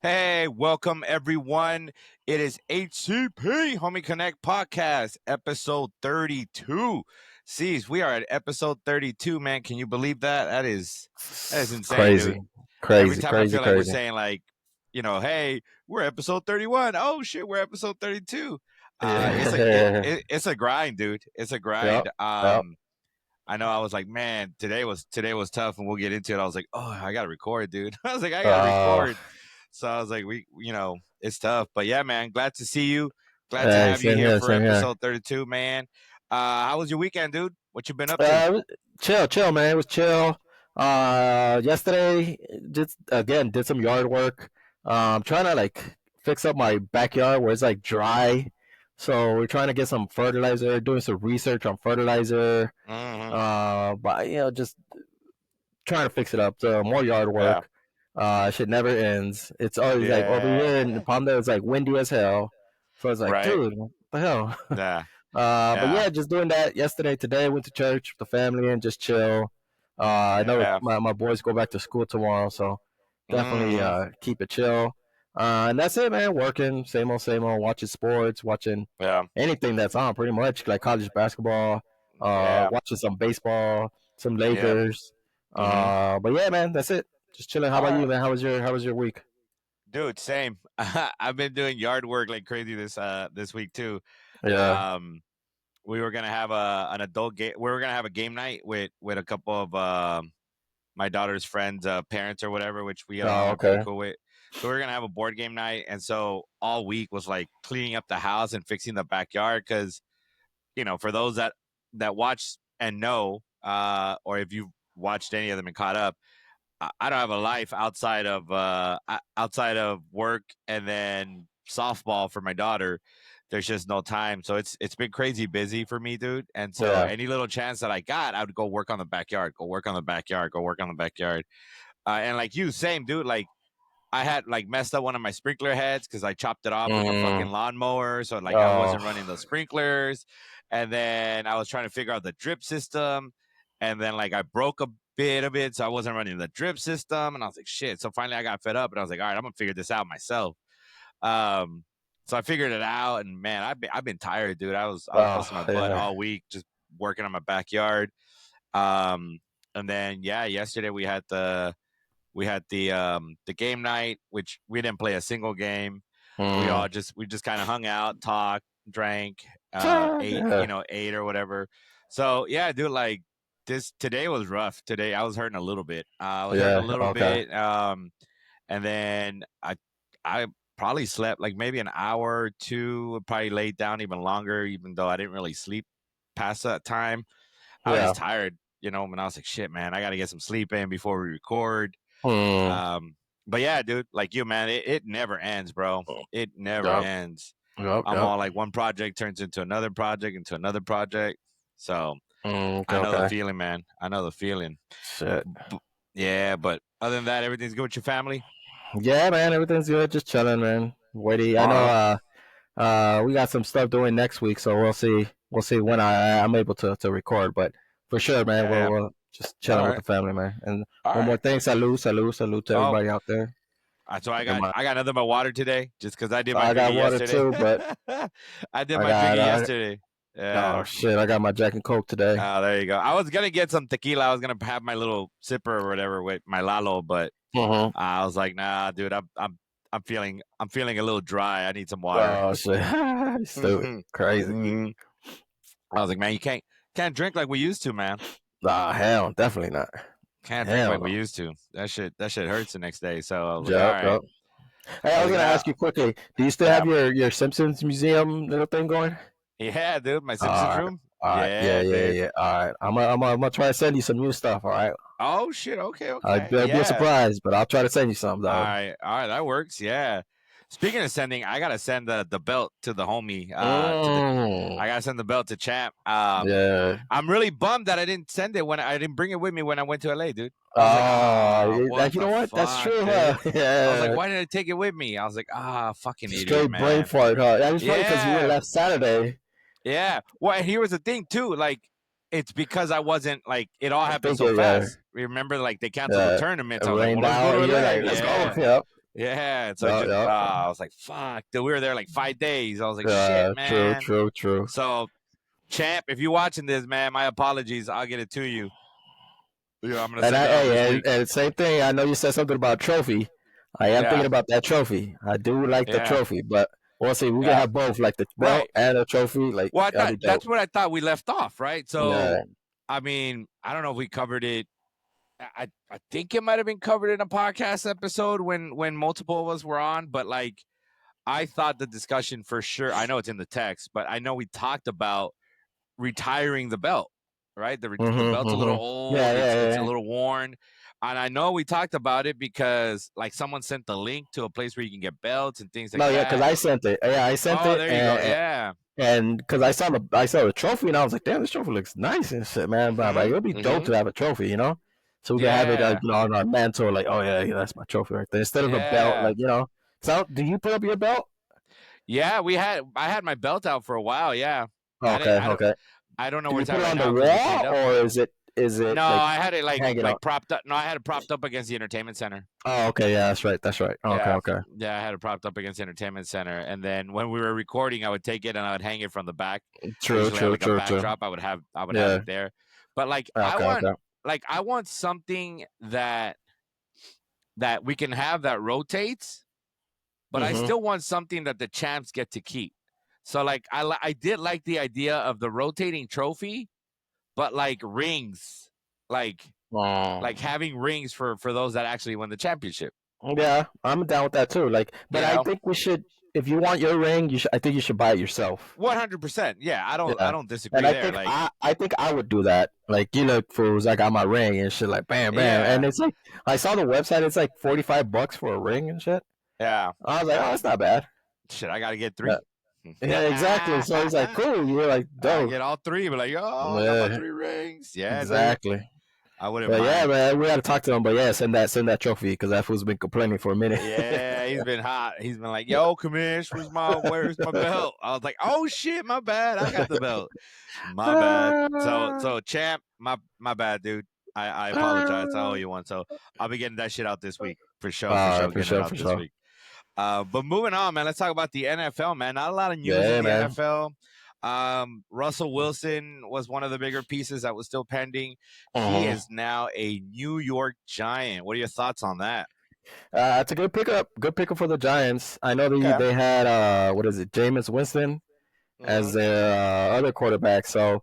Hey, welcome everyone. It is HCP Homie Connect Podcast, episode 32. Ceez, we are at episode 32, man. Can you believe that? That is insane, Crazy, dude. Every crazy, time I crazy, feel like we're crazy. saying like, hey, we're episode 31. Oh shit, we're episode 32. It's a it, Yeah. it, it's a grind, dude. It's a Yep. grind. Yep. I know I was like, man, today was tough, and we'll get into it. I was like, oh, I gotta record, dude. I was like, I gotta Uh, record. So I was like, it's tough, but yeah, man, glad to see you. Glad to have you Same here here, for same here. episode 32, man. How was your weekend, dude? What you been up to? Uh, chill, man. It was chill. Yesterday, just again did some yard work. Trying to like fix up my backyard where it's like dry. So we're trying to get some fertilizer, doing some research on fertilizer. Hmm. But just trying to fix it up. So more yard Yeah, work. Shit never ends. It's always like over here in yeah, Palmdale, it's like windy as hell. So it's like, right, dude, what the hell? yeah, But yeah, yeah, just doing that yesterday. Today, went to church with the family and just chill. I know yeah. my boys go back to school tomorrow, so definitely Hmm. keep it chill. And that's it, man. Working, same old. Watching sports, watching Yeah, anything that's on, pretty much like college basketball. yeah, Watching some baseball, some yeah. Lakers. Hmm. But yeah, man, that's it. Just chilling. How All about you, right, man? How was your week? dude. Same. I've been doing yard work like crazy this week too. Yeah. Um, we were gonna have an adult game. We were gonna have a game night with a couple of my daughter's friends' parents or whatever, which we get Oh, along pretty okay. cool with. So we are gonna have a board game night, and so all week was like cleaning up the house and fixing the backyard because for those that watch and know, or if you've watched any of them and caught up, I don't have a life outside of work and then softball for my daughter. There's just no time, so it's been crazy busy for me, dude. And so Yeah. any little chance that I got, I would go work on the backyard, go work on the backyard, go work on the backyard. And like you, same dude. Like I had like messed up one of my sprinkler heads because I chopped it off with a fucking Mm. lawnmower, so like I Oh, wasn't running the sprinklers. And then I was trying to figure out the drip system, and then like I broke a bit of it, so I wasn't running the drip system. And I was like, shit. So finally, I got fed up, and I was like, all right, I'm gonna figure this out myself. Um, so I figured it out, and man, I've been tired, dude. I was busting my butt yeah. all week just working on my backyard. Um, and then yeah, yesterday we had the game night, which we didn't play a single game. Mm. We just kind of hung out, talked, drank, ate, Yeah. ate or whatever. So yeah, dude, like this today was rough. Today I was hurting a little bit. I was hurting a Yeah. little Okay. bit. And then I probably slept like maybe an hour or two. Probably laid down even longer, even though I didn't really sleep past that time. I was Yeah. just tired, and I was like, shit, man, I got to get some sleep in before we record. Hmm. Um, but yeah, dude, like you, man, it never ends, bro. It never Yep. ends. Yep. I'm Yep. all like one project turns into another project. So Okay. I know the Okay. feeling, man. I know the feeling. Shit. Yeah, but other than that, everything's good with your family. Yeah, man. Everything's good. Just chilling, man. Waiting. I All know. right. We got some stuff doing next week, so we'll see. We'll see when I'm able to record. But for sure, man, Yeah, yeah. we'll just All chilling with right. the family, man. And All one more right. thing, salute to Oh, everybody out there. so I And got I got nothing but water today, just because I did my I got drinking water yesterday. too, but I did I my got drinking yesterday. oh Yeah. shit, I got my Jack and Coke today. Oh, there you go. I was gonna get some tequila. I was gonna have my little sipper or whatever with my Lalo, but Mm-hmm. I was like, nah, dude. I'm feeling a little dry. I need some water. Oh shit, stupid, Mhm. crazy. Mhm. I was like, man, you can't drink like we used to, man. Nah, hell, definitely not. Can't drink Hell like we no. used to. That shit hurts the next day. So I was like, all Yep, right. yep. Hey, I I was was like, gonna nah, ask you quickly. Do you still have yeah, your Simpsons museum little thing going? yeah, dude. My Simpsons All right, room. all right, yeah, Yeah, yeah, dude. yeah. All right, I'm gonna try to send you some new stuff. All right, Oh shit. Okay, okay. it'll be a Yeah. surprise, but I'll try to send you some All though. right, all right, that works. Yeah. Speaking of sending, I gotta send the belt to the homie. Mm, I gotta send the belt to Champ. yeah. I'm really bummed that I didn't send it when I didn't bring it with me when I went to LA, dude. I was like, Oh, what you the know what? That's fuck, true, huh? dude. I was like, Yeah. why didn't I take it with me? I was like, fucking idiot, Straight brain man. fart, huh? That was funny because we were Yeah, left Saturday. yeah. Well, and here was the thing too. Like, it's because I wasn't like it all I happened think so it, fast. Remember, like they canceled the uh, tournament. it So I was like, rained well, let's go out. to You're LA. like, let's go. Yeah. Yep. Yeah. So Yeah, yeah. I was like, fuck. Dude, we were there like 5 days. I was like, shit, True, man. true, true. So, champ, if you're watching this, man, my apologies. I'll get it to you. Yeah, I'm gonna And send I, it over this hey, week. and same thing. I know you said something about trophy. I am Yeah, thinking about that trophy. I do like the yeah, trophy, but we'll see. We can yeah. have both, like the belt Right. and a trophy. Like Well, I that'll thought be dope. that's what I thought we left off, right? So, Yeah. I mean, I don't know if we covered it. I think it might have been covered in a podcast episode when multiple of us were on, but like I thought the discussion for sure. I know it's in the text, but I know we talked about retiring the belt, right? The Mhm. belt's a little Mhm. Yeah. old. Yeah. It's a Yeah. little worn, and I know we talked about it because like someone sent the link to a place where you can get belts and things like No, yeah, because that. I sent it. Yeah, I sent Oh, it, there you go. Yeah. and because I saw the trophy, and I was like, damn, this trophy looks nice and shit, man. But like, Mm-hmm. it would be dope Mm-hmm. to have a trophy, so we can have it, Yeah. on our mantle, like, oh yeah, yeah, that's my trophy right there, instead of the belt, Yeah. like. So, do you put up your belt? Yeah. I had my belt out for a while. Yeah. I didn't. Okay, okay. I don't know Do where you it's put at it right on the now because we wall, cleaned up. or is it No, like I had it hanging like up? propped up. No, I had it propped up against the entertainment center. Oh, okay, yeah, that's right, that's right. Okay, Yeah, okay. yeah, I had it propped up against the entertainment center, and then when we were recording, I would take it and I would hang it from the back. I True, usually have true, like a true, true. backdrop. I would have Yeah. it there, but Okay, okay. I want something that we can have that rotates, but I Mhm. still want something that the champs get to keep. So like I did like the idea of the rotating trophy, but like rings, like Oh. having rings for those that actually win the championship. Yeah, I'm down with that too. Like, but You I know, think we should. If you want your ring, I think you should buy it yourself. 100%. Yeah, I Yeah, don't and disagree I there. think Like, I think I would do that. Like, fools, I got my ring and shit. Like, bam, bam, and yeah, it's like I saw the website. It's like $45 for a ring and shit. yeah. I was like, oh, that's not bad. Shit, I gotta get Yeah, 3. yeah, exactly. So he's like, cool. You were like, I dope. get all 3, but like, oh, I got my Yeah, 3 rings. Yeah, dude. exactly. I wouldn't But yeah, mind. man, we got to talk to him. But yeah, send that trophy because that fool's been complaining for a minute. Yeah, he's been hot. He's been like, "Yo, Kamish, where's my belt?" I was like, "Oh shit, my bad. I got the belt. My bad." So champ, my bad, dude. I apologize. I owe you one. So I'll be getting that shit out this week for sure. For All right, sure, for getting it sure, out for this sure. week. But moving on, man. Let's talk about the NFL, man. Not a lot of news in Yeah, the man. NFL. Russell Wilson was one of the bigger pieces that was still pending. He Uh-huh. is now a New York Giant. What are your thoughts on that? It's a good pickup. Good pickup for the Giants. I know Okay. they had what is it, Jameis Winston as Mm-hmm. their other quarterback. So,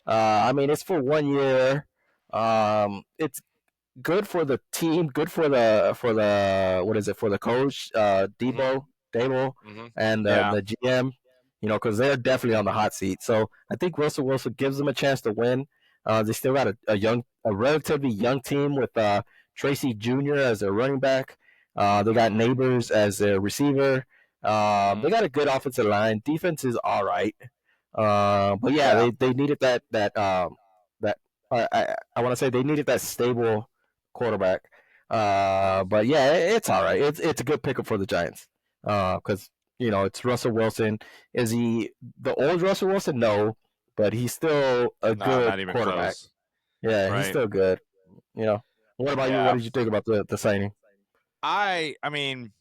I mean, it's for 1 year. It's good for the team. Good for the what is it, for the coach, Mm-hmm. Debo, Mm-hmm. and Yeah. the GM. Because they're definitely on the hot seat. So I think Russell Wilson gives them a chance to win. They still got a relatively young team with Tracy Jr. as their running back. They got Mm-hmm. Neighbors as their receiver. They Mm-hmm. got a good offensive line. Defense is all right. But yeah, Yeah. they needed that I want to say they needed that stable quarterback. But yeah, it's all right. It's a good pickup for the Giants. Because it's Russell Wilson. Is he the old Russell Wilson? No, but he's still a No, good not even quarterback. close. Yeah, he's Right. still good. You know. What about you? What Yeah. did you think about the signing? I mean,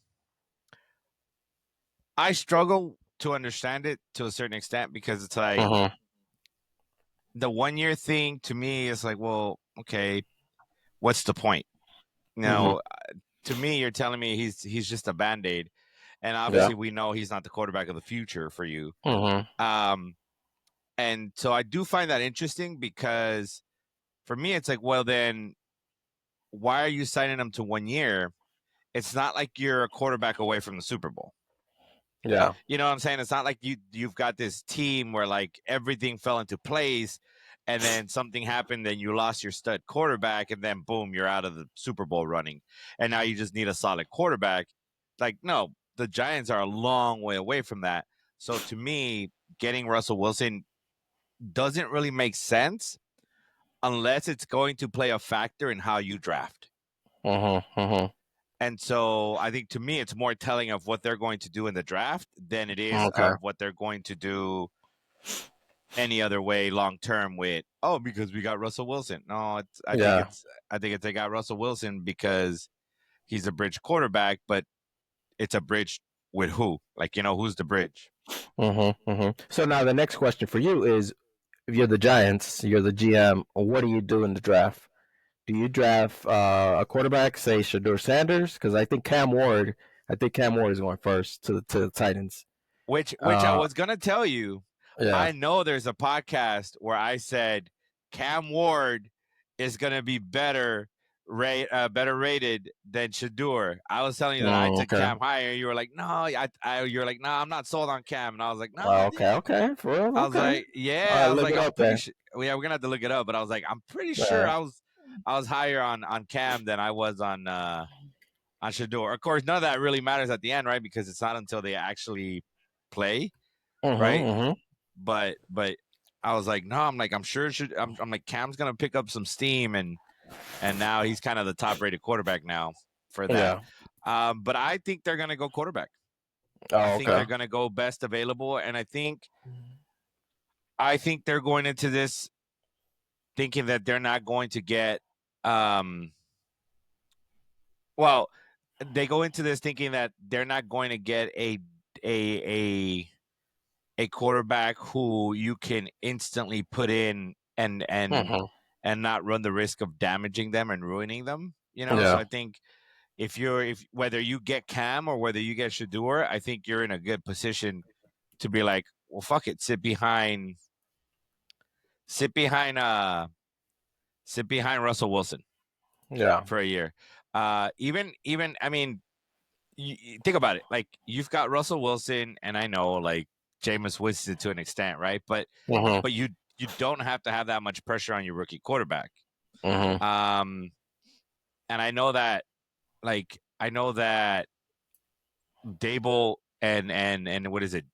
I struggle to understand it to a certain extent because it's like Uh-huh. the 1 year thing to me is like, well, okay, what's the point? You Uh-huh. know, to me, you're telling me he's just a band-aid. And Yeah. obviously we know he's not the quarterback of the future for you. Uh-huh. Um, and so I do find that interesting because for me, it's like, well, then why are you signing him to 1 year? It's not like you're a quarterback away from the Super Bowl. Yeah. You know what I'm saying? It's not like you've got this team where like everything fell into place and then something happened and you lost your stud quarterback and then boom, you're out of the Super Bowl running. And now you just need a solid quarterback. Like, no, the Giants are a long way away from that. So to me, getting Russell Wilson doesn't really make sense unless it's going to play a factor in how you draft. Uh-huh. Uh-huh. And so I think to me, it's more telling of what they're going to do in the draft than it is Okay. of what they're going to do any other way long term with, oh, because we got Russell Wilson. No, Yeah. I think it's they got Russell Wilson because he's a bridge quarterback, but it's a bridge with who? Like, who's the bridge? So now the next question for you is: if you're the Giants, you're the GM. What do you do in the draft? Do you draft a quarterback, say Shador Sanders? Because I think Cam Ward is going first to the Titans. Which I Uh, was gonna tell you. yeah. I know there's a podcast where I said Cam Ward is gonna be better rated than Shador. I was telling you that I took Okay. Cam higher. You were like, no, you're like, no, I'm not sold on Cam. And I was like, no, Okay. dude. Okay. For real. I was Okay. like, All yeah. right. I was Look like, it I'm up pretty then. sure. Yeah, we're gonna have to look it up. But I was like, I'm pretty sure Uh, I was higher on Cam than I was on Shador. Of course, none of that really matters at the end, right? Because it's not until they actually play, right? mhm. But I was like, no, I'm like, I'm sure it should. I'm like, Cam's gonna pick up some steam, and now he's kind of the top rated quarterback now for that. Yeah. But I think they're gonna go quarterback. I Oh, think they're okay. gonna go best available, and I think they're going into this thinking that they're not going to get. Um, well, they go into this thinking that they're not going to get a a quarterback who you can instantly put in Mhm. and not run the risk of damaging them and ruining them. So Yeah. I think if whether you get Cam or whether you get Shador, I think you're in a good position to be like, well, fuck it, sit behind sit behind Russell Wilson Yeah. for a year. Even I mean, you think about it. Like you've got Russell Wilson, and I know like Jameis Winston to an extent, right? But Mhm. but you don't have to have that much pressure on your rookie quarterback. Mhm. Um, and I know that Dable and what is it,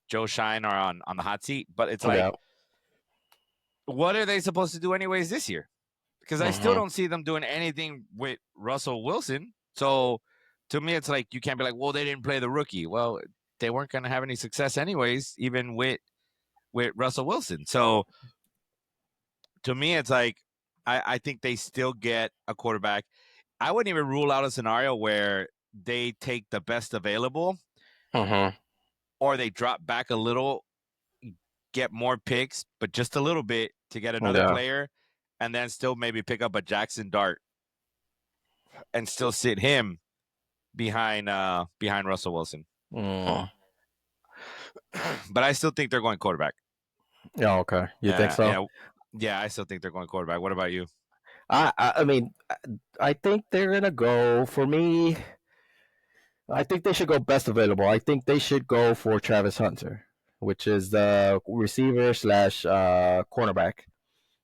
Joe Shine are on the hot seat, but it's like, Yeah. what are they supposed to do anyways this year? Because I still Mhm. don't see them doing anything with Russell Wilson. So to me, it's like you can't be like, well, they didn't play the rookie. Well, they weren't going to have any success anyways, even with Russell Wilson. So to me, it's like I think they still get a quarterback. I wouldn't even rule out a scenario where they take the best available Mhm. or they drop back a little, get more picks, but just a little bit to get another Yeah. player, and then still maybe pick up a Jackson Dart and still sit him behind Russell Wilson. Mm. But I still think they're going quarterback. Yeah. Okay. You think Yeah, so? yeah, yeah. I still think they're going quarterback. What about you? I mean, I think they're gonna go for me. I think they should go best available. I think they should go for Travis Hunter, which is the receiver slash cornerback.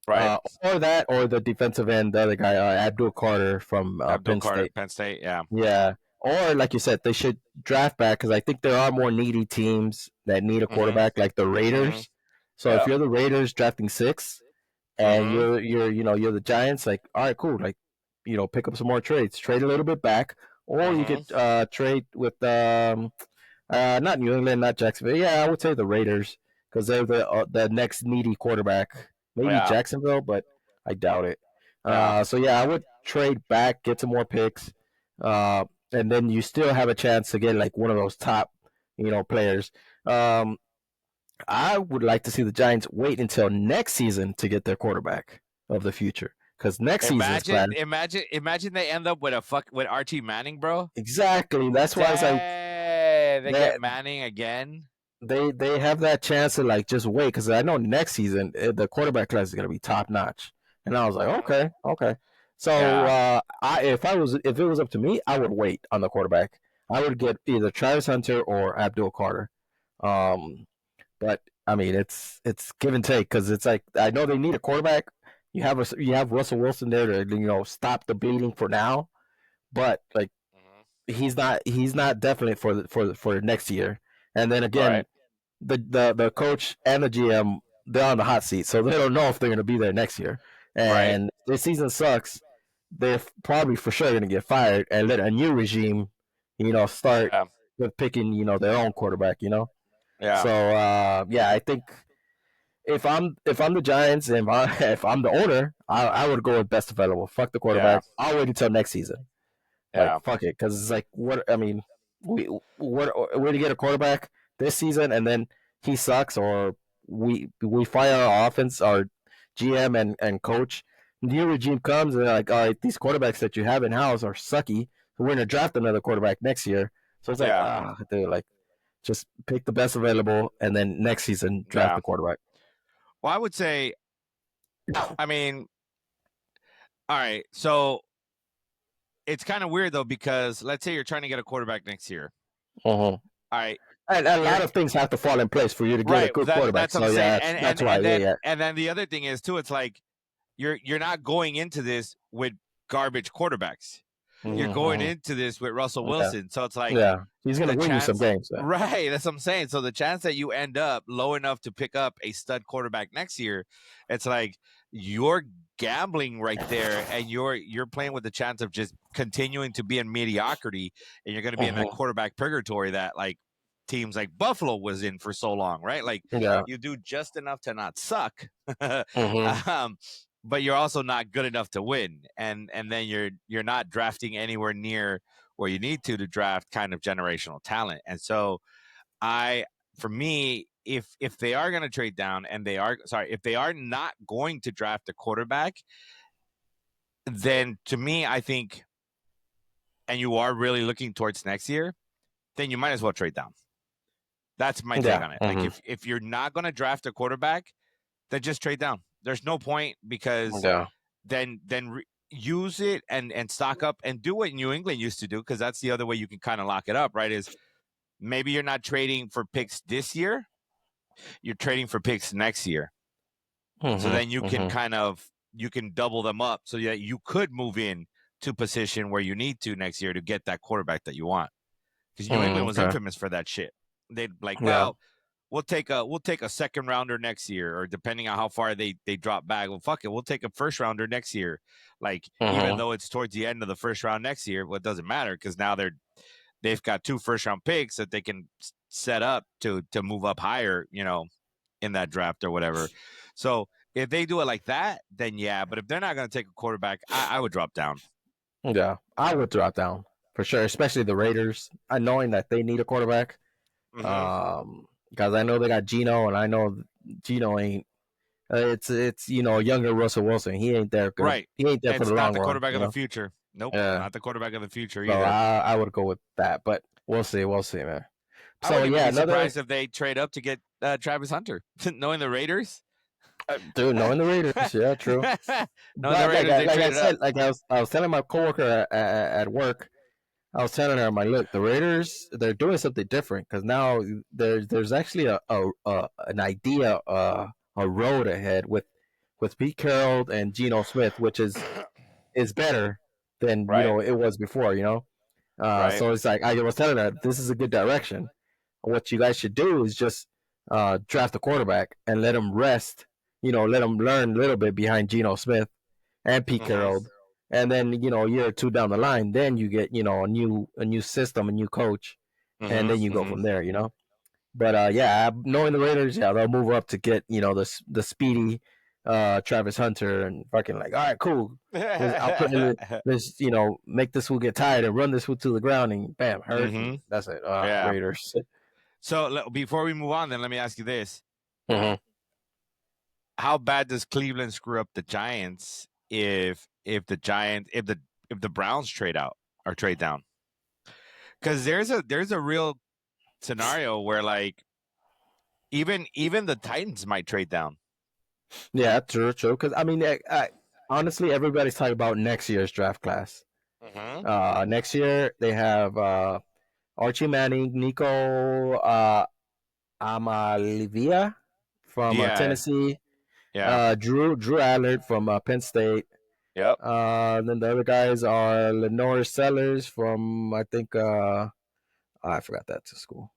Right, Or that, or the defensive end, the other guy, Abdul Carter from Abdul Penn Carter, State. Penn State. Yeah. Yeah. Or like you said, they should draft back because I think there are more needy teams that need a Mm-hmm. quarterback, like the Mm-hmm. Raiders. So if Yeah. you're the Raiders drafting six, and Mm-hmm. you're the Giants, like, all right, cool, like, pick up some more trades, trade a little bit back, or you Mm-hmm. could trade with not New England, not Jacksonville. Yeah, I would say the Raiders because they're the next needy quarterback. Maybe Yeah. Jacksonville, but I doubt it. Yeah. So yeah, I would trade back, get some more picks, and then you still have a chance to get like one of those top, players. Um, I would like to see the Giants wait until next season to get their quarterback of the future because next season's Imagine, plan. imagine, imagine they end up with Archie Manning, bro. Exactly. That's why it's like Dang, they get that Manning again. they have that chance to like just wait because I know next season the quarterback class is gonna be top notch. And I was like, Mm-hmm. okay, okay. So Yeah. if it was up to me, I would wait on the quarterback. I would get either Travis Hunter or Abdul Carter. Um, but I mean, it's give and take because it's like I know they need a quarterback. You have Russell Wilson there to stop the bleeding for now, but like Mm-hmm. he's not definite for next year. And then again, Right. the coach and the GM, they're on the hot seat, so they don't know if they're going to be there next year. Right. And this season sucks. They're probably for sure going to get fired and let a new regime, start Yeah. with picking their own quarterback. Yeah. So yeah, I think if I'm the Giants and if I'm the owner, I would go with best available. Fuck the Yeah. quarterback. I'll wait until next season. Like Yeah. fuck it, because it's like what I mean. we're to get a quarterback this season, and then he sucks, or we fire our offense, our GM and coach. New regime comes and they're like, all right, these quarterbacks that you have in house are sucky. So we're gonna draft another quarterback next year. So it's like, Yeah, dude, like just pick the best available, and then next season draft yeah. the quarterback. Well, I would say, I mean, all right. So it's kind of weird though because let's say you're trying to get a quarterback next year. Uh-huh. All right, And a you're lot of things have to fall in place for you to get a right. good quarterback. That's what I'm So saying. yeah, that's why. Yeah, yeah. And then the other thing is too. It's like you're not going into this with garbage quarterbacks. You're Mm-hmm, going mm-hmm. into this with Russell Yeah, Wilson. So it's like yeah. He's gonna the win you some chance, games. Yeah. right? That's what I'm saying. So the chance that you end up low enough to pick up a stud quarterback next year, it's like you're gambling right there, and you're playing with the chance of just continuing to be in mediocrity, and you're going to be in that Mm-hmm. quarterback purgatory that like teams like Buffalo was in for so long, right? Like Yeah. you do just enough to not suck, Mm-hmm. um, but you're also not good enough to win, and then you're not drafting anywhere near where you need to draft kind of generational talent. And so I for me, if they are going to trade down and if they are not going to draft a quarterback, then to me I think and you are really looking towards next year, then you might as well trade down. That's my take Yeah. on it. Like Mm-hmm. if you're not going to draft a quarterback, then just trade down. There's no point because Yeah. then use it and stock up and do what New England used to do, because that's the other way you can kind of lock it up, right? Is maybe you're not trading for picks this year, you're trading for picks next year. So then Mm-hmm. you can Mm-hmm. kind of you can double them up so that you could move in to position where you need to next year to get that quarterback that you want. Because New England Mm, was okay. infamous for that shit. They'd like, Yeah. well, we'll take a second rounder next year, or depending on how far they drop back. Well, fuck it, we'll take a first rounder next year. Like even Mm-hmm. though it's towards the end of the first round next year, well, it doesn't matter because now they've got 2 first round picks that they can set up to move up higher, in that draft or whatever. So if they do it like that, then yeah. But if they're not going to take a quarterback, I would drop down. Yeah. I would drop down for sure, especially the Raiders, knowing that they need a quarterback. Mm-hmm. Because I know they got Geno, and I know Geno ain't. It's younger Russell Wilson. He ain't there good. Right. He ain't there for It's the not long the run. quarterback of the future. Nope, Yeah. not the quarterback of the future So either. I would go with that, but we'll see. We'll see, man. I So wouldn't even yeah, be another surprised if they trade up to get Travis Hunter. Knowing the Raiders, dude, knowing the Raiders, yeah, true. knowing the But Raiders, they like I traded up. said, like I was telling my coworker at work, I was telling her, my look, the Raiders, they're doing something different because now there's actually an idea, a road ahead with Pete Carroll and Geno Smith, which is better than Right, it was before. right. So it's like I was telling her, this is a good direction. What you guys should do is just draft a quarterback and let him rest. Let him learn a little bit behind Geno Smith and Pete Mm-hmm. Carroll, and then a year or two down the line, then you get a new system, a new coach, and then you Mm-hmm. go Mm-hmm. from there. But yeah, knowing the Raiders, yeah, they'll move up to get the speedy Travis Hunter and fucking like, all right, cool. I'll put in this, make this fool get tired and run this fool to the ground and bam, hurt, Mm-hmm. and that's it. Yeah. Raiders. So before we move on, then let me ask you this: Mm-hmm. how bad does Cleveland screw up the Giants if the Giants if the Browns trade out or trade down? Because there's a real scenario where like even the Titans might trade down. Yeah, true, true. Because I mean, honestly, everybody's talking about next year's draft class. Mm-hmm. Next year they have Archie Manning, Nico Amalivia from Yeah, Tennessee, yeah, Drew Allard from Penn State. yep, Then the other guys are Lenore Sellers from I think I forgot that to school.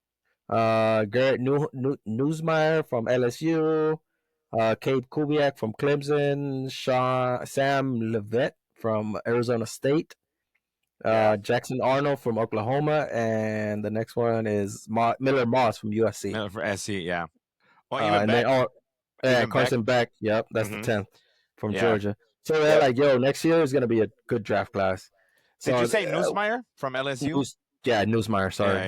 Garrett Newsmeyer from LSU. Cade Kubiak from Clemson. Sam Levitt from Arizona State. yeah. Jackson Arnold from Oklahoma, and the next one is Miller Moss from USC. Miller for SC, yeah. Well, even And then Beck, even Beck. Carson Beck. Yep, that's the Mm-hmm. 10th from Yeah, Georgia. So they're yep. like, yo, next year is gonna be a good draft class. Did So you say Newsmeyer from LSU? Yeah, Newsmeyer. Yeah, Sorry.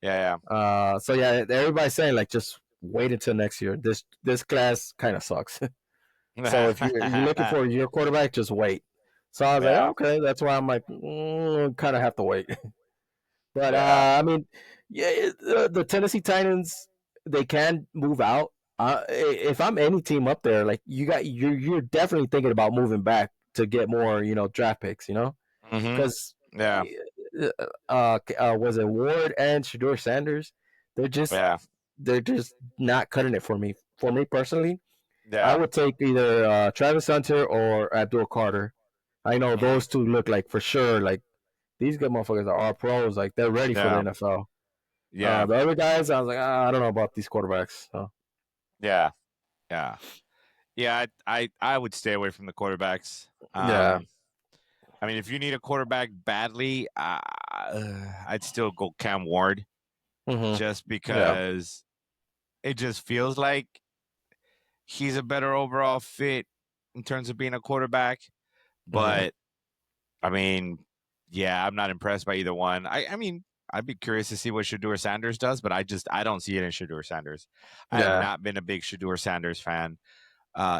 yeah, yeah, So yeah, everybody's saying like just wait until next year. This class kind of sucks. So if you're looking yeah. for your quarterback, just wait. So I was like, Yeah, okay, that's why I'm like, kind of have to wait. But yeah, I mean, yeah, the Tennessee Titans they can move out. If I'm any team up there, like you're definitely thinking about moving back to get more, draft picks, mm-hmm. because Yeah, was it Ward and Shador Sanders? They're just yeah, they're just not cutting it for me. For me personally, I yeah. would take either Travis Hunter or Abdul Carter. I know Mm-hmm. those two look like for sure like these good motherfuckers are all pros. Like they're ready for the Yeah, NFL. yeah, The other guys, I was like, I don't know about these quarterbacks. So yeah, yeah, yeah. I would stay away from the quarterbacks. yeah, I mean, if you need a quarterback badly, I'd still go Cam Ward, hmm just yeah, because it just feels like he's a better overall fit in terms of being a quarterback. hmm But I mean, yeah, I'm not impressed by either one. I mean, I'd be curious to see what Shador Sanders does, but I don't see it in Shador Sanders. I have yeah, not been a big Shador Sanders fan.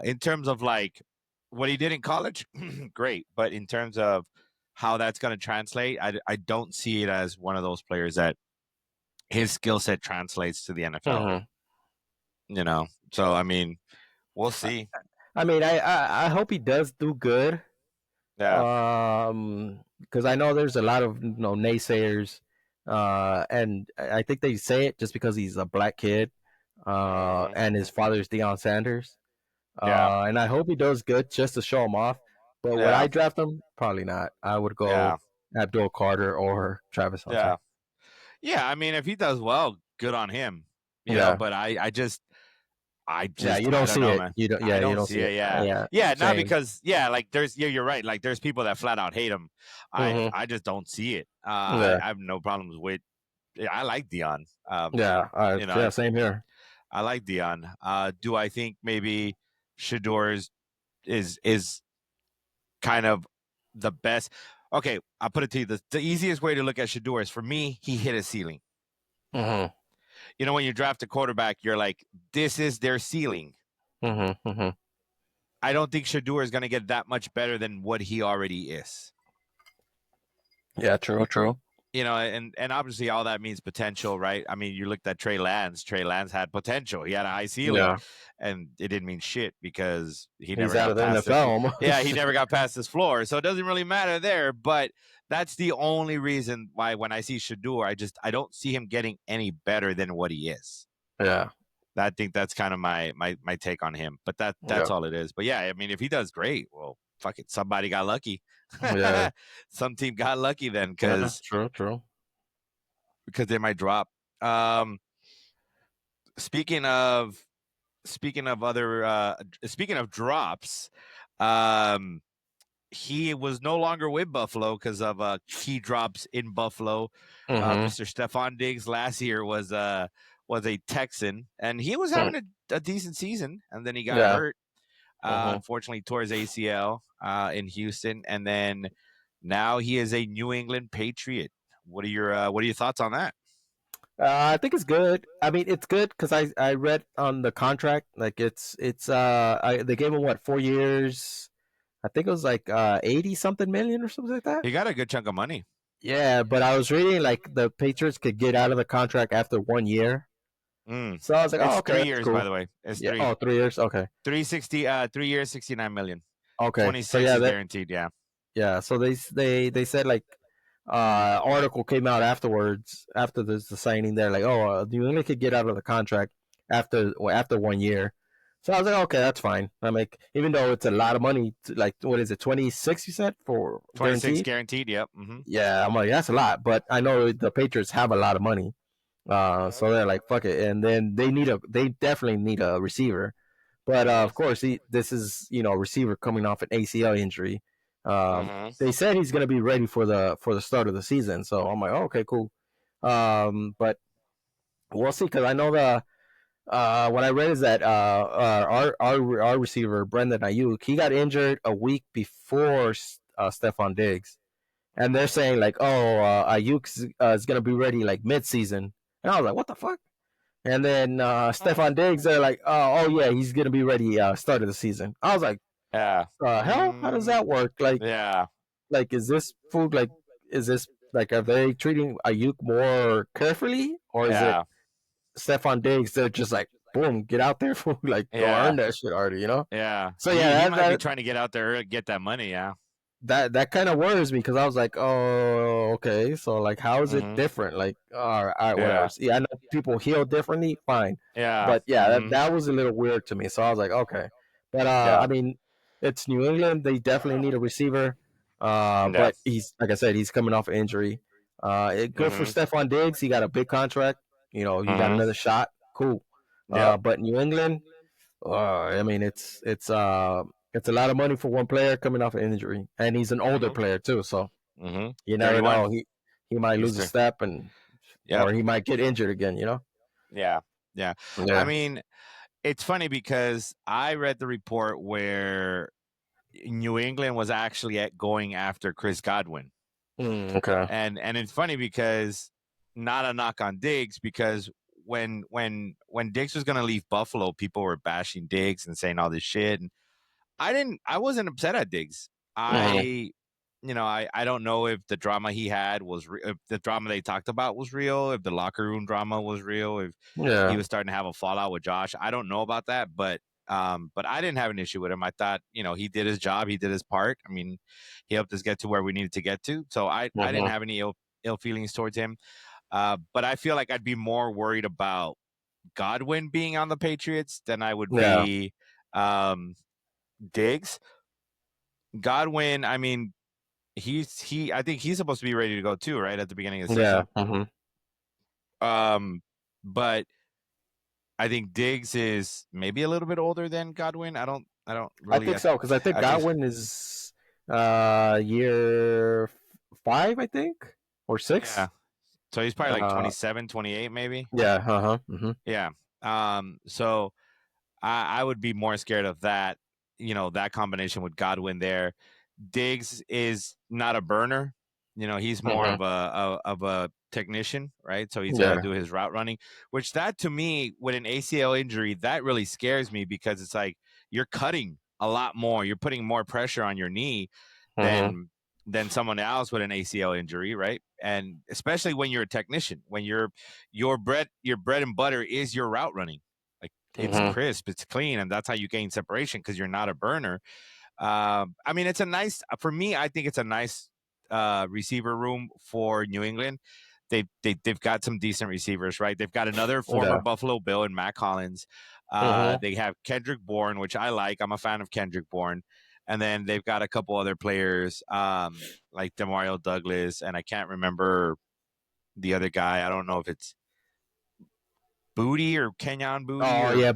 In terms of like what he did in college, great. But in terms of how that's going to translate, I don't see it as one of those players that his skill set translates to the NFL. hmm So I mean, we'll see. I mean, I hope he does do good. Yeah. Because I know there's a lot of naysayers, and I think they say it just because he's a black kid, Hmm. and his father's Deion Sanders. Yeah. And I hope he does good just to show him off. But would Yeah. I draft him? Probably not. I would Yeah. go Abdul Carter or Travis Hunter. Yeah. Yeah. I mean, if he does well, good on him. Yeah, But yeah. You I don't don't see know, it. man. You don't. I Yeah, you don't don't see see it. it. Yeah. Yeah, Yeah. Not same. because, yeah, like you're right. Like there's people that flat out hate him. hmm I just don't see it. Yeah, I have no problems with, yeah, I like Dion. yeah. You know, Yeah, same here. I like Dion. Do I think maybe Shador is kind of the best? Okay, I'll put it to you. The easiest way to look at Shador is, for me, he hit a ceiling. hmm When you draft a quarterback, you're like, this is their ceiling. hmm I don't think Shador is going to get that much better than what he already is. Yeah, true, true. And obviously all that means potential, right? I mean, you looked at Trey Lance. Trey Lance had potential. He had a high ceiling, Yeah, and it didn't mean shit because he he's never out of got the past NFL this. Yeah, he almost. never got past this floor, so it doesn't really matter there. But that's the only reason why when I see Shador, I don't see him getting any better than what he is. Yeah, I think that's kind of my take on him. But that's yeah, all it is. But yeah, I mean, if he does great, well, fuck it, somebody got lucky. yeah, Some team got lucky then, yeah. because True, true. they might drop. Um, speaking of other speaking of drops, um, he was no longer with Buffalo because of key drops in Buffalo. hmm Mr. Stephon Diggs last year was a Texan, and he was having a decent season, and then he got Yeah. hurt. hmm Unfortunately, tore his ACL in Houston, and then now he is a New England Patriot. What are your thoughts on that? I think it's good. I mean, it's good because I read on the contract like they gave him what 4 years. I think it was like 80 something million or something like that. He got a good chunk of money. Yeah, but I was reading like the Patriots could get out of the contract after 1 year. Mm. So I was like, oh, It's okay, three that's years, by cool. the way. It's Yeah. Oh, 3 years. Okay. 360 3 years, 69 million. Okay. So 26 yeah, is that guaranteed. Yeah. yeah. So they said like article came out afterwards after the signing. They're like, oh, you only could get out of the contract after 1 year. So I was like, okay, that's fine. I make even though it's a lot of money, like what is it, 26? You said for 26 guaranteed. guaranteed. Yep. Mm-hmm. Yeah, I'm like that's a lot, but I know the Patriots have a lot of money. So they're like, fuck it, and then they definitely need a receiver. But Mm-hmm. of course, this is a receiver coming off an ACL injury. Mm-hmm. They said he's going to be ready for the start of the season, so I'm like, oh, okay, cool. But we'll see because I know what I read is that our receiver Brendan Ayuk he got injured a week before Stephon Diggs, and they're saying like, oh, Ayuk is gonna be ready like mid-season, and I was like, what the fuck? And then Stephon Diggs, they're like, oh yeah, he's gonna be ready start of the season. I was like, Yeah. hell, how does that work? Yeah. Is this food like, is this like, are they treating Ayuk more carefully, or is it Yeah. Stephon Diggs? They're just like, boom, get out there, fool, like go earn Yeah. that shit already, you know? Yeah. So He yeah, might be trying to get out there and get that money. Yeah. that kind of worries me because I was like, oh, okay, so like, how is it Mm-hmm. different? Like, all right, whatever. Yeah. See, I know people heal differently, fine, Yeah. but yeah, Mm-hmm. that was a little weird to me. So I was like, okay, but I Yeah. mean, it's New England; they definitely need a receiver. Yeah. But he's like I said, he's coming off an injury. Good for Mm-hmm. Stephon Diggs; he got a big contract. You know, he got Mm-hmm. another shot. Cool. Yep. But New England, I mean, it's a lot of money for one player coming off an injury, and he's an older Mm-hmm. player too. So Mm-hmm. you never 31. know. He might lose a Easter. step, and Yep. or he might get injured again. You know. Yeah. Yeah. I Yeah. mean, it's funny because I read the report where New England was actually going after Chris Godwin. Okay. And it's funny because not a knock on Diggs, because when Diggs was going to leave Buffalo, people were bashing Diggs and saying all this shit, and I wasn't upset at Diggs. Mm-hmm. I don't know if the drama he had if the drama they talked about was real, if the locker room drama was real, if he Yeah. was starting to have a fallout with Josh. I don't know about that, but I didn't have an issue with him. I thought, he did his job, he did his part. I mean, he helped us get to where we needed to get to. So I didn't Mm-hmm. have any ill feelings towards him. But I feel like I'd be more worried about Godwin being on the Patriots than I would Yeah. be um, Diggs. Godwin, I mean, I think he's supposed to be ready to go too, right at the beginning of the Yeah. season. Mm-hmm. But I think Diggs is maybe a little bit older than Godwin. I don't I really. think so because I think I think Godwin is year 5, I think, or yeah. 6. So he's probably like Uh, 27, 28 maybe. yeah. Uh huh. Mm-hmm. Yeah. So I would be more scared of that. That combination with Godwin there. Diggs is not a burner. He's more Mm-hmm. of a technician, right? So he's gonna Yeah. do his route running, which that to me, with an ACL injury, that really scares me because it's like you're cutting a lot more. You're putting more pressure on your knee Mm-hmm. than someone else with an ACL injury, right? And especially when you're a technician, when your bread and butter is your route running. Like, it's Mm-hmm. crisp, it's clean, and that's how you gain separation because you're not a burner. I mean, it's a nice for me. I think it's a nice receiver room for New England. They've got some decent receivers, right? They've got another former Yeah. Buffalo Bill in Matt Collins. Mm-hmm. They have Kendrick Bourne, which I like. I'm a fan of Kendrick Bourne. And then they've got a couple other players, like Demario Douglas, and I can't remember the other guy. I don't know if it's Booty or Kenyon Booty Oh or yeah,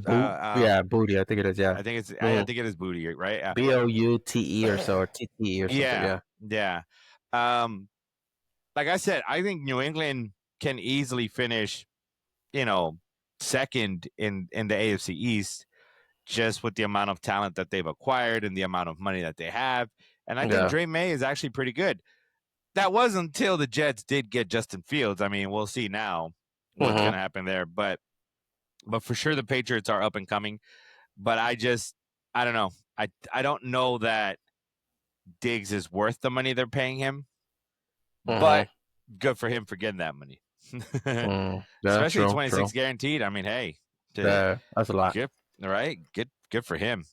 yeah, Booty. I think it is. Yeah. I Mm. think it is Booty, right? Boute or so, or TTE or something. Yeah, Yeah. yeah. Um, like I said, I think New England can easily finish, you know, second in the AFC East, just with the amount of talent that they've acquired and the amount of money that they have. And I think Yeah. Dre May is actually pretty good. That was until the Jets did get Justin Fields. I mean, we'll see now what's going Mm-hmm. to happen there, but for sure the Patriots are up and coming. But I don't know. I don't know that Diggs is worth the money they're paying him, but Mm-hmm. good for him for getting that money. Yeah. Especially True. 26 True. guaranteed. I mean, hey, to Yeah. That's a lot. good, all right, good for him.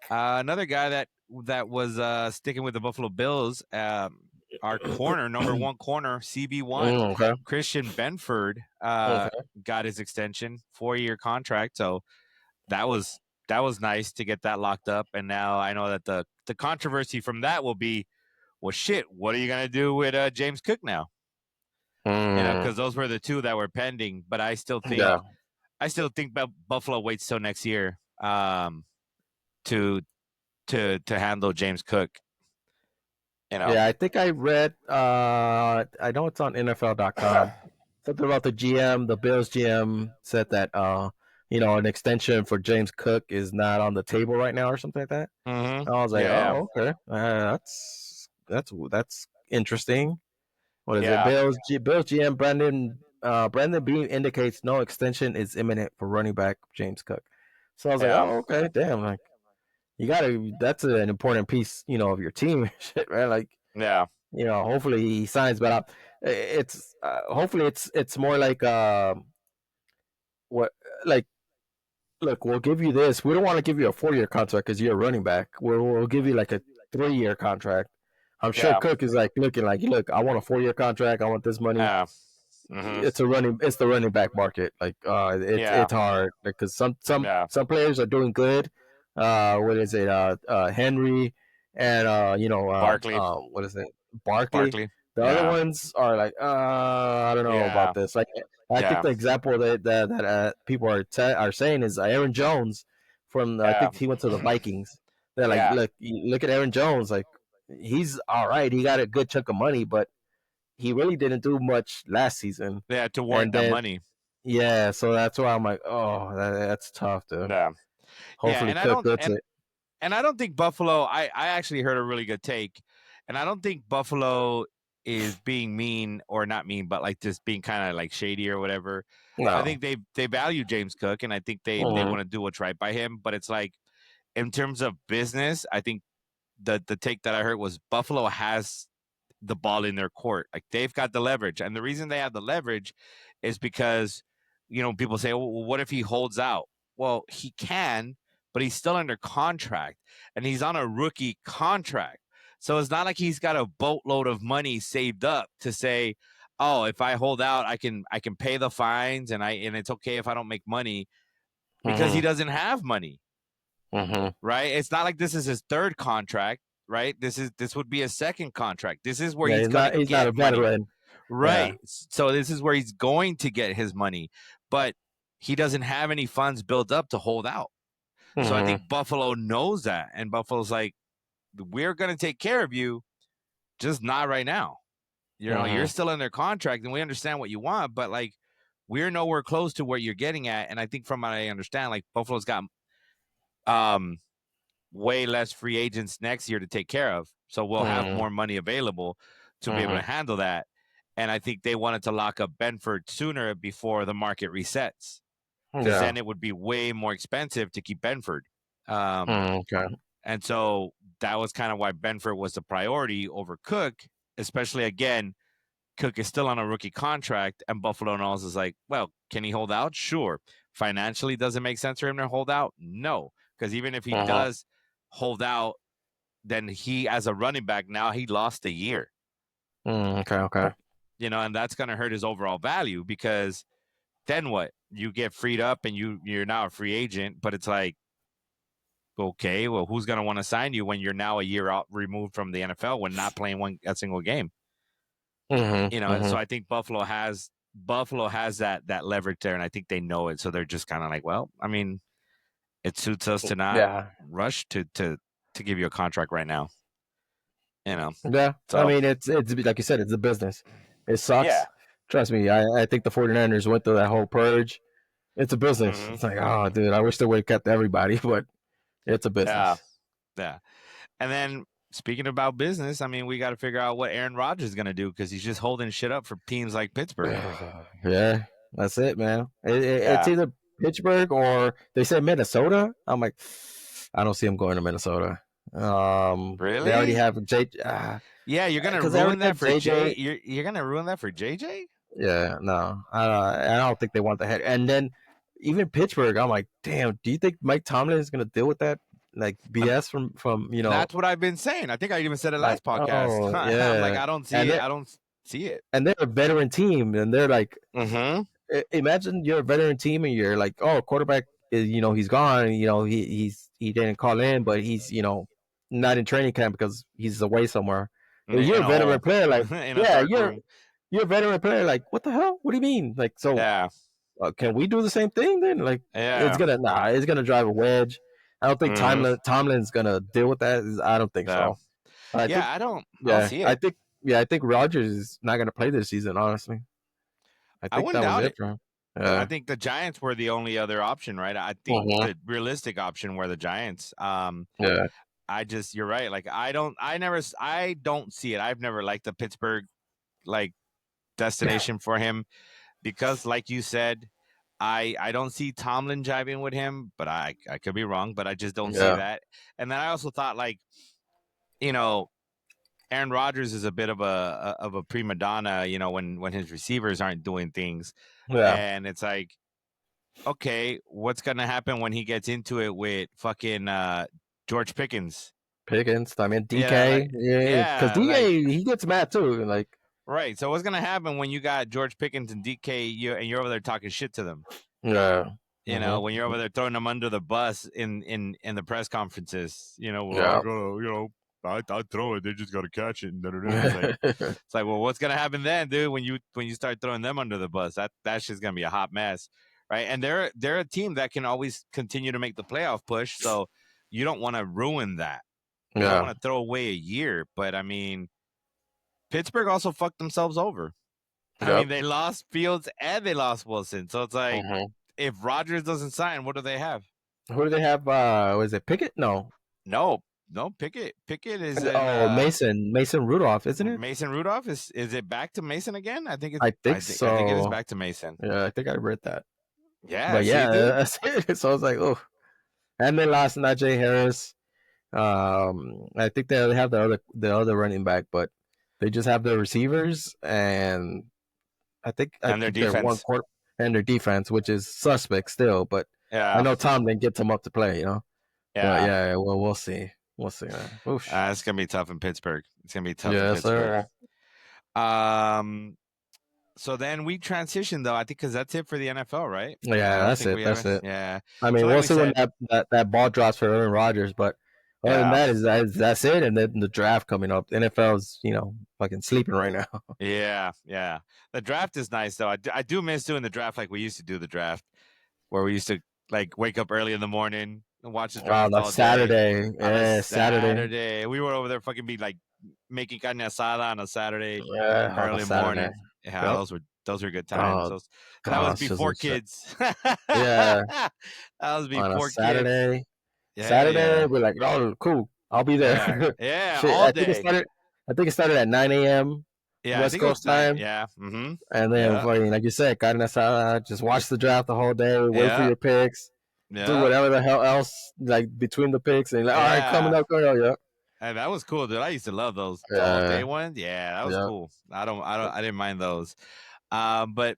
Another guy that was sticking with the Buffalo Bills, our corner, number one corner, CB1, Okay. Christian Benford, Okay. got his extension, 4-year contract. So that was that was nice to get that locked up. And now I know that the controversy from that will be, well, shit, what are you gonna do with James Cook now? Mm. Because those were the two that were pending. But Yeah. I still think Buffalo waits till next year, to to handle James Cook. You know. Yeah, I think I read. I know it's on NFL.com. Something about the GM, the Bills GM said that an extension for James Cook is not on the table right now, or something like that. Mm-hmm. And I was like, Yeah, yeah, oh, okay, that's interesting. What is it? Yeah. Bills GM Brandon Bean indicates no extension is imminent for running back James Cook. So I was like, Yeah. oh, okay, damn, like you gotta. That's an important piece, of your team, shit, right? Like, Yeah. hopefully he signs, but it's hopefully it's more like what like look, we'll give you this. We don't want to give you a 4 year contract because you're a running back. We'll give you like a 3 year contract. I'm sure Yeah. Cook is like looking like, look, I want a 4 year contract. I want this money. Yeah. Hmm. It's the running back market. Like Yeah. it's hard because Yeah. some players are doing good. What is it? Henry and Barkley. what is it? Barkley. Barkley. The other Yeah. ones are like, I don't know about Yeah. this. Like I think Yeah. the example that people are saying is Aaron Jones from I Yeah. think he went to the Vikings. They're like, Yeah. look at Aaron Jones. Like he's all right. He got a good chunk of money, but he really didn't do much last season. They had to warrant And that then money. yeah, so that's why I'm like, oh, that's tough, dude. Yeah. Yeah. Hopefully Cook gets it. And I don't think Buffalo. I actually heard a really good take, and I don't think Buffalo is being mean or not mean, but like just being kind of like shady or whatever. I No. think they value James Cook, and I think they Mm-hmm. want to do what's right by him. But it's like in terms of business, I think the take that I heard was Buffalo has the ball in their court. Like they've got the leverage. And the reason they have the leverage is because, people say, well, what if he holds out? Well, he can, but he's still under contract and he's on a rookie contract. So it's not like he's got a boatload of money saved up to say, oh, if I hold out, I can pay the fines and it's okay if I don't make money because he Mm-hmm. doesn't have money, Mm-hmm. right? It's not like this is his third contract, right? This would be a second contract. This is where Yeah, he's gonna he's not get a money. veteran. Yeah. Right. So this is where he's going to get his money, but he doesn't have any funds built up to hold out. So I Mm-hmm. think Buffalo knows that. And Buffalo's like, we're going to take care of you, just not right now. You're Mm-hmm. still in their contract and we understand what you want, but like, we're nowhere close to where you're getting at. And I think from what I understand, like Buffalo's got um, way less free agents next year to take care of. So we'll have Mm-hmm. more money available to be able to Mm-hmm. handle that. And I think they wanted to lock up Benford sooner before the market resets, because Yeah. then it would be way more expensive to keep Benford. Um, Okay. and so that was kind of why Benford was the priority over Cook, especially again, Cook is still on a rookie contract, and Buffalo knows is like, well, can he hold out? Sure. Financially, does it make sense for him to hold out? No, because even if he Uh-huh. does hold out, then he, as a running back, now he lost a year, Okay. Okay. and that's going to hurt his overall value because then what? You get freed up and you're now a free agent, but it's like, okay, well, who's going to want to sign you when you're now a year out removed from the NFL when not playing a single game? Mm-hmm. So Mm-hmm. I think Buffalo has that leverage there, and I think they know it. So they're just kind of like, well, I mean, it suits us to not Yeah. rush to give you a contract right now. You know, Yeah. I so mean, it's like you said, it's a business. It yeah. sucks. Trust me. I think the 49ers went through that whole purge. It's a business. Hmm. It's like, oh, dude, I wish they would have kept everybody, but it's a Yeah, business. yeah. And then speaking about business, I mean, we got to figure out what Aaron Rodgers is going to do because he's just holding shit up for teams like Pittsburgh. Yeah, that's it, man. It's Yeah. either Pittsburgh or they said Minnesota. I'm like, I don't see him going to Minnesota. They already Really? have J, Yeah, you're gonna because they already ruin that have for Jay. JJ. You're gonna ruin that for JJ. Yeah, no, I don't think they want the head. And then even Pittsburgh, I'm like, damn. Do you think Mike Tomlin is gonna deal with that like And BS from that's what I've been saying. I think I even said it like, last podcast. oh I'm like, yeah, I don't see and it. they I don't see it. and they're a veteran team, and they're like, Mm-hmm. imagine you're a veteran team and you're like, oh, quarterback is, he's gone. He didn't call in, but he's not in training camp because he's away somewhere. If you're In a a veteran hole, player, like, in a yeah, dark you're room. you're a veteran player, like, what the hell? What do you mean? Like, so Yeah. can we do the same thing then? Like, Yeah. it's gonna drive a wedge. I don't think Mm-hmm. Tomlin's gonna deal with that. I don't think Yeah. so. I Yeah. think I don't yeah, see it. I think Rogers is not gonna play this season. Honestly, I I think wouldn't that was doubt it it. for him. I Yeah. think the Giants were the only other option, right? I think Mhm. the realistic option were the Giants. Yeah. you're right. Like I don't see it. I've never liked the Pittsburgh like destination for him because, like you said, I don't see Tomlin jiving with him, but I could be wrong, but I just don't see Yeah, that. And then I also thought like, you know, Aaron Rodgers is a bit of a prima donna, you know, when his receivers aren't doing things, yeah. and it's like, okay, what's gonna happen when he gets into it with fucking George Pickens? Pickens. I mean Yeah, DK. Yeah, because yeah, like DK he gets mad too. Like right. So what's gonna happen when you got George Pickens and DK, and you're over there talking shit to them? yeah. You know, when you're over Mm-hmm. there throwing them under the bus in the press conferences. You know, well, I Yeah. gotta, I throw it, they just gotta catch it, and it's like, well, what's gonna happen then, dude? When you start throwing them under the bus, that's just gonna be a hot mess, right? And they're a team that can always continue to make the playoff push, so you don't want to ruin that. You don't Yeah. want to throw away a year, but I mean, Pittsburgh also fucked themselves over. I Yep. mean, they lost Fields and they lost Wilson, so it's like Mm-hmm. if Rodgers doesn't sign, what do they have? Who do they have? Was it Pickett? No. No, no, Pickett is in Oh, Mason Rudolph, isn't it? Mason Rudolph. Is it back to Mason again? I think I think it is so. back to Mason. Yeah, I think I read that. Yeah, But see, yeah, dude. that's it. So I was like, oh. And they lost Najee Harris. I think they have the other running back, but they just have the receivers, and I And their think they're one defense. quarter and their defense, which is suspect still. But I Yeah, know Tom didn't get them up to play, you know. But yeah. yeah, well, we'll see. We'll see, man. Oof. It's gonna be tough in Pittsburgh. It's gonna be tough in Yes, Pittsburgh. sir. Um. So then we transition though. I think because that's it for the NFL, right? I Yeah, don't that's think it. we That's ever. it. Yeah. I So mean, like we'll we see when said, that ball drops for Aaron Rodgers, but other than yeah, that, that's it. And then the draft coming up. The NFL's fucking sleeping right now. yeah, yeah. The draft is nice though. I do miss doing the draft like we used to do the draft, where we used to like wake up early in the morning and watch the On draft a all day Saturday, on a yeah, Saturday, Saturday. We were over there fucking be like making carne asada on a Saturday yeah, on a early Saturday. morning. Yeah, Yep. those were good times. Oh Those that was gosh, before kids. yeah, That was on a before kids. Saturday. Yeah, Saturday, yeah, we're like, oh, cool, I'll be yeah, there. yeah. Shit, All day. I think it started at 9 a.m. Yeah, I West think it was Coast nine. time. Yeah. Mm-hmm. And then, Yeah. like you said, carne asada, just watch the draft the whole day, wait for Yeah. your picks, do Yeah. whatever the hell else, like between the picks, and like, all right, Yeah. coming up, yeah. And that was cool, dude. I used to love those all day Yeah, ones. Yeah, that was yeah. cool. I didn't mind those. But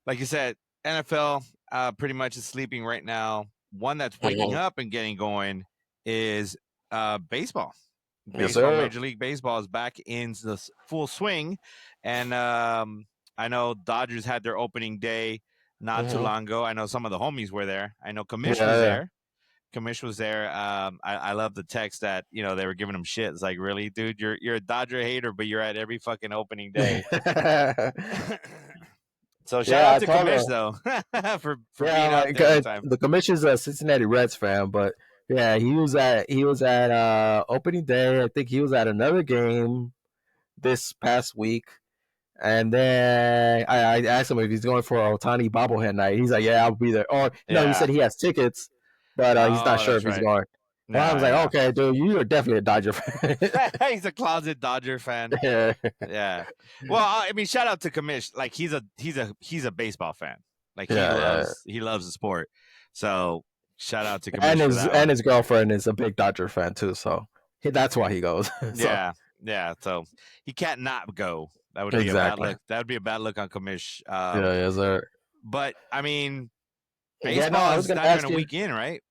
like you said, NFL pretty much is sleeping right now. One that's waking Mhm. up and getting going is baseball. Yes, Baseball, sir. Major League Baseball is back in the full swing, and I know Dodgers had their opening day not too Hmm. long ago. I know some of the homies were there. I know Kamish was Yeah, there. Kamish was there. I love the text that they were giving him shit. It's like, really, dude, you're a Dodger hater, but you're at every fucking opening day. yeah. So shout Yeah, out I to told Kamish her. though for Yeah, being out like there on time. the commission's a Cincinnati Reds fan, but yeah, he was at opening day. I think he was at another game this past week. And then I asked him if he's going for a Otani bobblehead night. He's like, "Yeah, I'll be there." Or no, he said Yeah. he has tickets, but he's not Oh, sure that's if he's right. going. And I was like, Yeah, "Okay, dude, you are definitely a Dodger fan." yeah. He's a closet Dodger fan. Yeah, Yeah. Well, I mean, shout out to Kamish. Like he's a baseball fan. Like he yeah, loves he loves the sport. So shout out to and Kamish for his that and one. his girlfriend is a big Dodger fan too, so that's why he goes. So Yeah, yeah. So he can't not go. That would be a bad exactly. look. That would be a bad look on Kamish. Yeah, yes, sir. But I mean, Yeah, no, baseball I was is gonna not even ask a you. week in, right?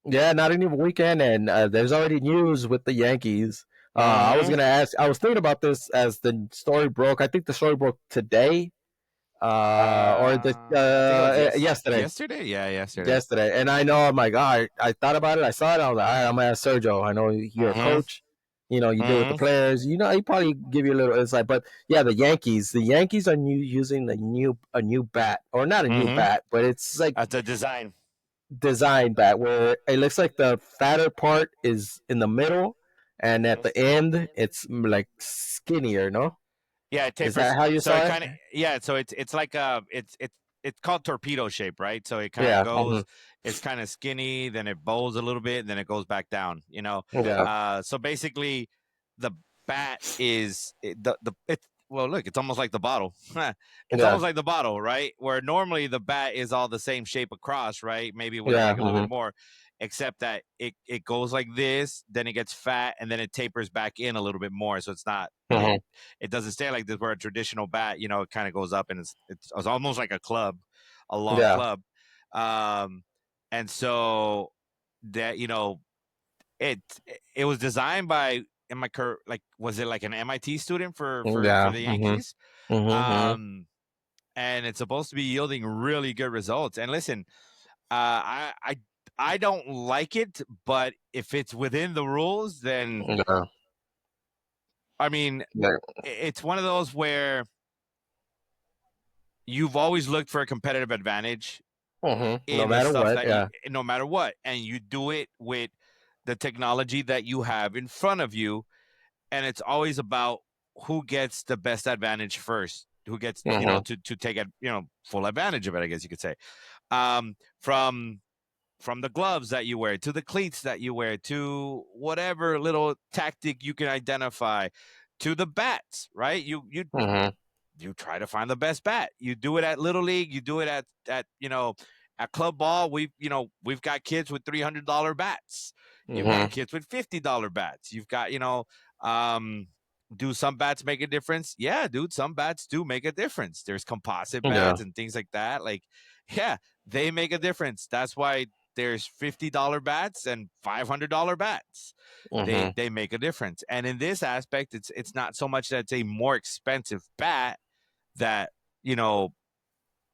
Yeah, not even weekend, and there's already news with the Yankees. I was Mm-hmm. gonna ask. I was thinking about this as the story broke. I think the story broke today, or the I think it was yesterday. yesterday. Yeah, yesterday. Yesterday, and I know I'm like, all right. I thought about it. I saw it. I was like, all right, I'm gonna ask Sergio. I know you're a Mm-hmm. coach. You deal with the Mm-hmm. players. He probably give you a little insight. But yeah, the Yankees are using a new bat, or not a new Mm-hmm. bat, but it's like That's a design. design bat where it looks like the fatter part is in the middle, and at Mm-hmm. the end it's like skinnier. No, Yeah, it is tapers. that how you So it saw it? kind of, yeah. So it's like it's called torpedo shape, right? So it kind of Yeah. Hmm. goes, it's kind of skinny, then it bows a little bit, and then it goes back down. Yeah. So basically, the bat is the it's well, look, it's almost like the bottle. It's Yeah. almost like the bottle, right? Where normally the bat is all the same shape across, right? Maybe with Yeah. like a little Hmm. bit more, except that it goes like this, then it gets fat, and then it tapers back in a little bit more. So it's not Hmm. it doesn't stay like this where a traditional bat, it kind of goes up and it's almost like a club, a long Yeah. club. Um, and so that, it it was designed by like was it like an MIT student for Yeah. the Hmm. Yankees? Hmm. Um, and it's supposed to be yielding really good results. And listen, I don't like it, but if it's within the rules, then Yeah. I mean, Yeah. it's one of those where you've always looked for a competitive advantage No in the matter stuff what. that Yeah. no matter what, and you do it with the technology that you have in front of you, and it's always about who gets the best advantage first, who gets Hmm. to take full advantage of it, I guess you could say. From the gloves that you wear to the cleats that you wear to whatever little tactic you can identify to the bats, right? Hmm. You try to find the best bat. You do it at little league. You do it at club ball. We've got kids with $300 bats. You've got Hmm. kids with $50 bats. You've got um, do some bats make a difference? Yeah, dude, some bats do make a difference. There's composite Yeah. bats and things like that. Like, yeah, they make a difference. That's why there's $50 bats and $500 bats. They Hmm. they make a difference. And in this aspect, it's not so much that it's a more expensive bat that you know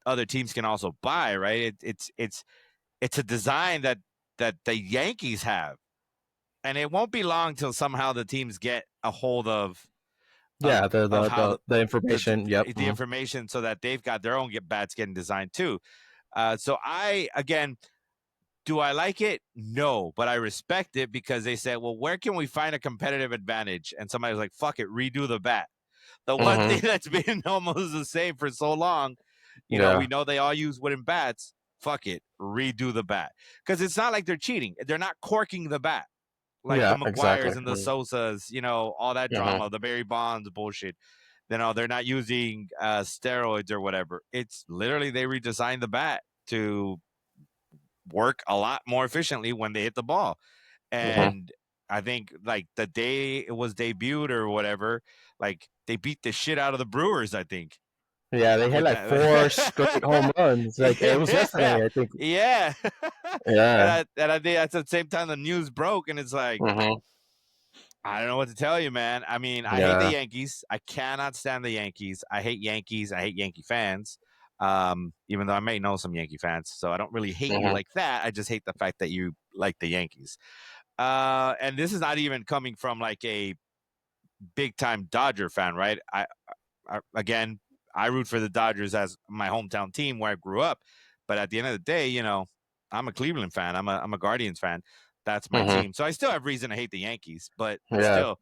other teams can also buy, right? It's a design that the Yankees have, and it won't be long till somehow the teams get a hold of Yeah. The of the how the, the information. Yep. the information, so that they've got their own bats getting designed too. So I again, do I like it? No, but I respect it because they said, well, where can we find a competitive advantage? And somebody was like, fuck it, redo the bat. The one Hmm. thing that's been almost the same for so long, we Yeah. know they all use wooden bats. Fuck it, redo the bat. Because it's not like they're cheating. They're not corking the bat like the Yeah. McGuires Exactly. and the Sosas, all that Hmm. drama, the Barry Bonds bullshit. They're not using steroids or whatever. It's literally they redesigned the bat to work a lot more efficiently when they hit the ball. Hmm. And I think like the day it was debuted or whatever, like they beat the shit out of the Brewers, I think. Yeah. They had With like four straight home that. runs. Like it was Yeah. yesterday, I think. Yeah. and Yeah. I think at the same time the news broke, and it's like, Hmm. I don't know what to tell you, man. I mean, I hate the Yeah. Yankees. I cannot stand the Yankees. I hate Yankees. I hate Yankee fans. Even though I may know some Yankee fans, so I don't really hate you Hmm. like that. I just hate the fact that you like the Yankees. And this is not even coming from like a big time Dodger fan, right? Again, I root for the Dodgers as my hometown team where I grew up, but at the end of the day, I'm a Cleveland fan. I'm a Guardians fan. That's my Hmm. team. So I still have reason to hate the Yankees, but Yeah. still,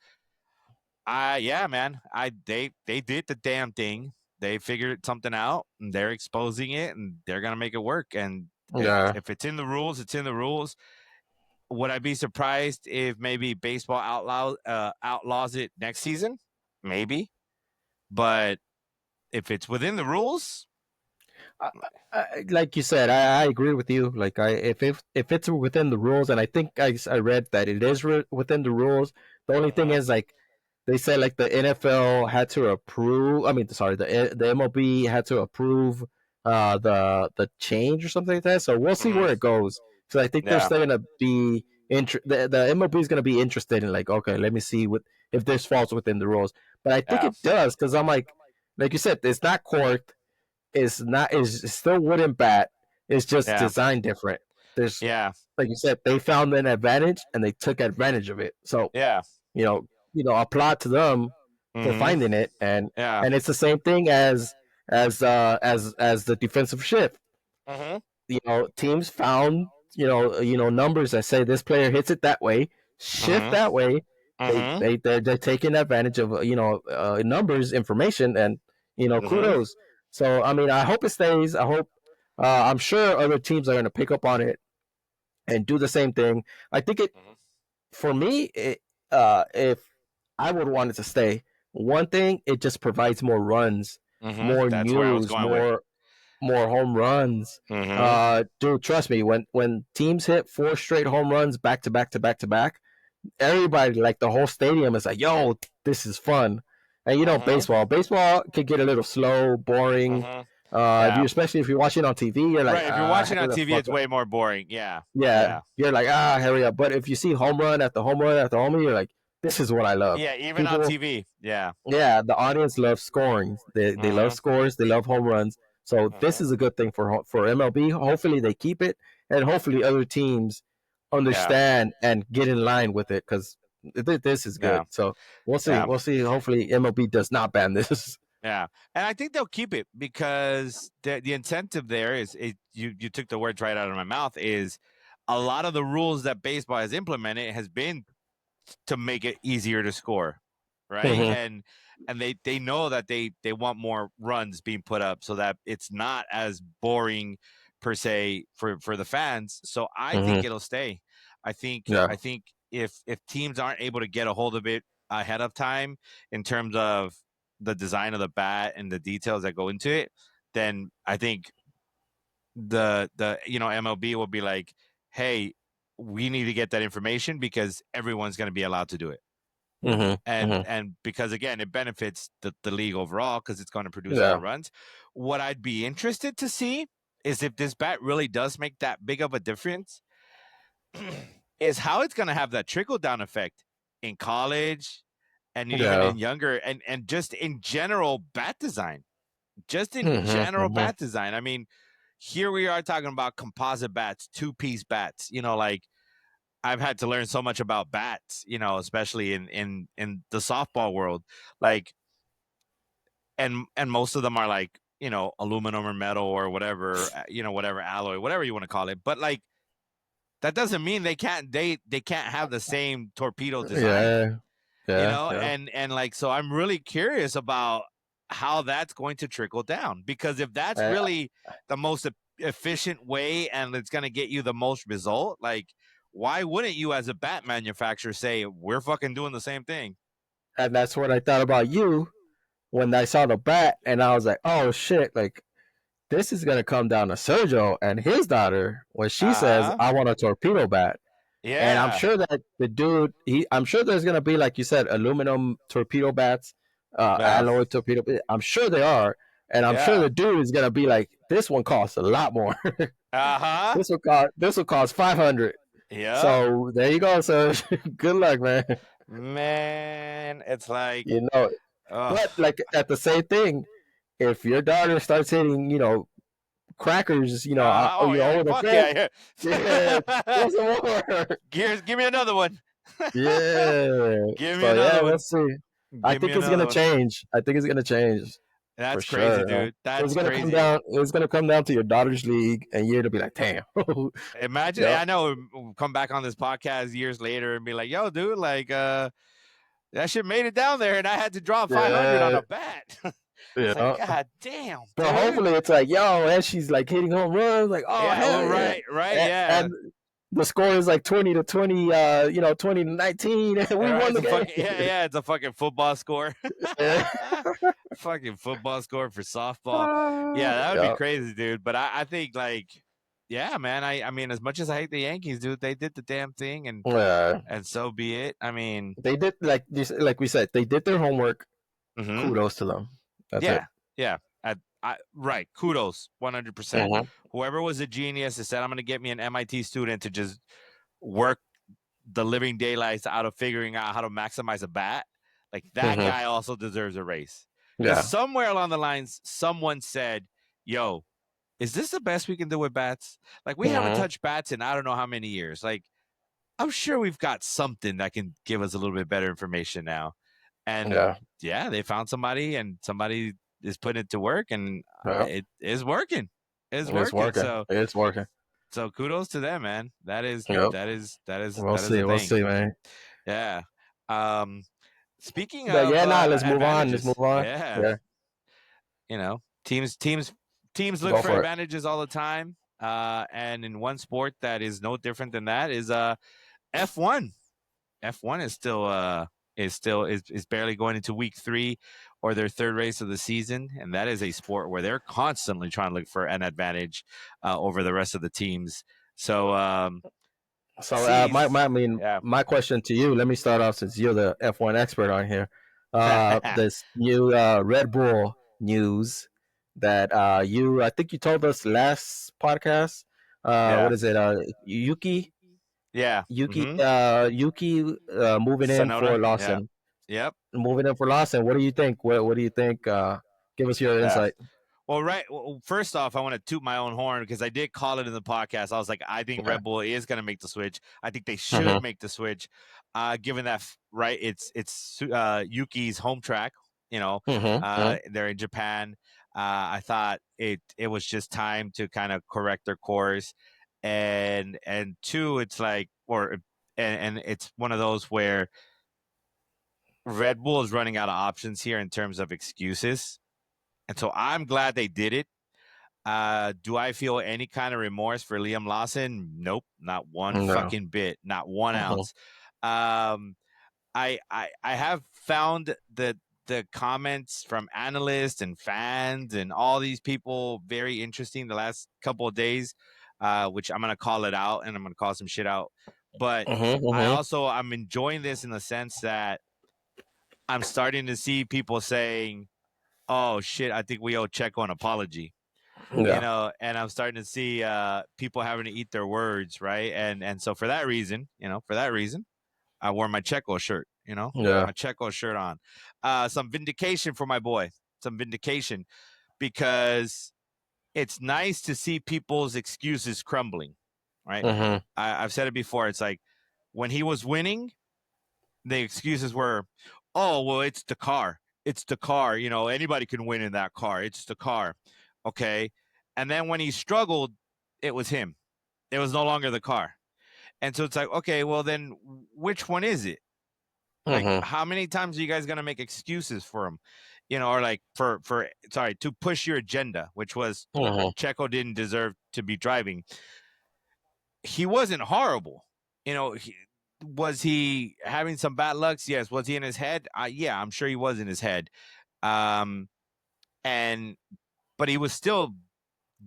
yeah, man. They did the damn thing. They figured something out, and they're exposing it, and they're gonna make it work. And Yeah. if it's in the rules, it's in the rules. Would I be surprised if maybe baseball outlaws it next season? Maybe, but if it's within the rules, I, like you said, I agree with you. Like if it's within the rules, and I think I read that it is within the rules. The only thing uh-huh. is like they said like the NFL had to approve. I mean, sorry, the MLB had to approve the change or something like that. So we'll see Hmm. where it goes. So I think they're Yeah. still gonna be the MLB is gonna be interested in like, okay, let me see what if this falls within the rules. But I think Yeah. it does because I'm like you said, it's not corked. It's still wooden bat. It's just Yeah. designed different. There's Yeah. like you said, they found an advantage and they took advantage of it. So Yeah. you know, applaud to them for Hmm. finding it, and Yeah. it's the same thing as the defensive shift. Hmm. Teams found numbers that say this player hits it that way, shift Hmm. that way. Hmm. They're taking advantage of numbers, information, and Hmm. kudos. So I mean, I hope it stays. I hope. I'm sure other teams are going to pick up on it and do the same thing. I think it Mm-hmm. for me, if I would want it to stay, one thing it just provides more runs, Mm-hmm. more That's where I was news, going with. more home runs. Mm-hmm. Dude, trust me, when teams hit 4 straight home runs back to back to back to back, everybody, like the whole stadium, is like, "Yo, this is fun." And Mm-hmm. baseball could get a little slow, boring. Mm-hmm. If Yeah. you especially if you're watching on TV, you're like, Right. If you're watching on hurry the TV, fuck it's up. way more boring. Yeah. Yeah, Yeah. you're like, hurry up. But if you see home run after home run after home run, you're like, this is what I love. Yeah. Even on People, TV. Yeah. yeah, the audience loves scoring. They love Mm-hmm. scores. They love home runs. So this Mm-hmm. is a good thing for MLB. Hopefully they keep it, and hopefully other teams Yeah. understand and get in line with it because this is good. Yeah. So we'll see. Yeah. We'll see. Hopefully MLB does not ban this. Yeah, and I think they'll keep it because the incentive there is you took the words right out of my mouth is a lot of the rules that baseball has implemented has been to make it easier to score, right? Mm-hmm, And they know that they want more runs being put up so that it's not as boring per se for the fans. So I mm-hmm. think it'll stay. Yeah. I think if teams aren't able to get a hold of it ahead of time in terms of the design of the bat and the details that go into it, then I think the MLB will be like, hey, we need to get that information because everyone's going to be allowed to do it. Mm-hmm, mm-hmm. And because again it benefits the league overall because it's going to produce a lot Yeah. of runs. What I'd be interested to see is if this bat really does make that big of a difference, is how it's going to have that trickle down effect in college and even Yeah. in younger and just in general bat design. Just in Mm-hmm, general mm-hmm. bat design. I mean, here we are talking about composite bats, 2-piece bats. Like I've had to learn so much about bats, especially in the softball world. Like, and most of them are like, aluminum or metal or whatever, whatever alloy, whatever you want to call it. But like that doesn't mean they can't have the same torpedo design, Yeah. Yeah. Yeah. and like so I'm really curious about how that's going to trickle down because if that's Uh, really the most efficient way and it's going to get you the most result, like why wouldn't you as a bat manufacturer say we're fucking doing the same thing? and that's what I thought about you when I saw the bat, and I was like, oh shit, like this is gonna come down to Sergio and his daughter when she says, Uh-huh. I want a torpedo bat. And I'm Yeah. sure that the dude, I'm sure there's gonna be, like you said, aluminum torpedo bats, Yeah. alloy torpedo. I'm sure they are, and I'm sure Yeah. the dude is gonna be like, this one costs a lot more. Uh-huh. This will cost 500. Yep. So there you go, sir. Good luck, man. Man, it's like, You know, oh, but like at the same thing, if your daughter starts hitting, crackers, oh yeah, over the fuck fence, yeah, yeah, yeah. there's some more. Gears, give me another one. Yeah. Give me So yeah, another we'll one. see. I Give me think it's gonna another one. change. I think it's gonna change for That's crazy, sure. Huh? dude. That's crazy. It's gonna come down to your daughter's league, and you're to be like, damn. Imagine, Yep. I know we'll come back on this podcast years later and be like, yo, dude, like, that shit made it down there and I had to drop 500 on Yeah. a bat. It's like, Yeah. God damn, But dude. hopefully it's like, yo, and she's like hitting home runs, like, oh Yeah, well, hell yeah. right, yeah. And the score is like 20-20, 20-19, and we Right, won it's the a fucking game. it's a fucking football score. Yeah. Fucking football score for softball. Yeah, that would be Yeah. crazy, dude. But I think like, yeah, man. I mean, as much as I hate the Yankees, dude, they did the damn thing, Yeah. and so be it. I mean, They did, like we said, they did their homework. mm-hmm. Kudos to them. That's it. Yeah, yeah. Right. Kudos, 100%. Mm-hmm. Whoever was a genius that said, I'm going to get me an MIT student to just work the living daylights out of figuring out how to maximize a bat. Like that Mm-hmm. guy also deserves a race. Because Yeah. somewhere along the lines, someone said, yo, is this the best we can do with bats? Like we haven't Mm-hmm. touched bats in I don't know how many years. Like I'm sure we've got something that can give us a little bit better information now. And Yeah. yeah, they found somebody and somebody is putting it to work and Yeah. it is working. It's It's working. working. It's working. So kudos to them, man. That is Yep. that is that is We'll that is see. a We'll thing. see, man. Yeah. Speaking But of yeah, nah, let's move on. Let's advantages, move on. yeah, Yeah. teams teams look Go for for it. advantages all the time. And in one sport that is no different than that is F1. F1 is barely going into week 3 or their third race of the season, and that is a sport where they're constantly trying to look for an advantage over the rest of the teams. So So Ceez, I mean, yeah, my question to you. Let me start off since you're the F1 expert on here. This new Red Bull news that I think you told us last podcast. yeah, What is it? yeah, mm-hmm. Yuki moving in Sonoda, for yeah, Lawson. yep, Moving in for Lawson. What do you think? What do you think? Give us your yeah. insight. Well, right. Well, first off, I want to toot my own horn because I did call it in the podcast. I was like, I think Okay. Red Bull is going to make the switch. I think they should Mhm. make the switch, given that right, it's Yuki's home track. You know, Mhm. Mhm. they're in Japan. I thought it was just time to kind of correct their course, and two, it's like and it's one of those where Red Bull is running out of options here in terms of excuses, and so I'm glad they did it. Do I feel any kind of remorse for Liam Lawson? Nope, not one No. fucking bit, not one Mhm. ounce. Um, I have found that the comments from analysts and fans and all these people very interesting the last couple of days, which I'm gonna call it out and I'm gonna call some shit out. But Mhm. Mhm. I'm enjoying this in the sense that I'm starting to see people saying, "Oh shit, I think we owe Checo an apology." Yeah. And I'm starting to see people having to eat their words, right? And so for that reason, I wore my Checo shirt, Yeah. my Checo shirt on. Some vindication for my boy, some vindication because it's nice to see people's excuses crumbling, right? Mhm. I've said it before. It's like when he was winning, the excuses were, oh, well, it's the car. It's the car. Anybody can win in that car. It's the car. Okay. And then when he struggled, it was him. It was no longer the car. And so it's like, okay, well, then which one is it? Like, Mhm. how many times are you guys going to make excuses for him? Or like sorry, to push your agenda, which was Mhm. Checo didn't deserve to be driving. He wasn't horrible. Was he having some bad lucks? Yes. Was he in his head? Yeah, I'm sure he was in his head. Um, and but he was still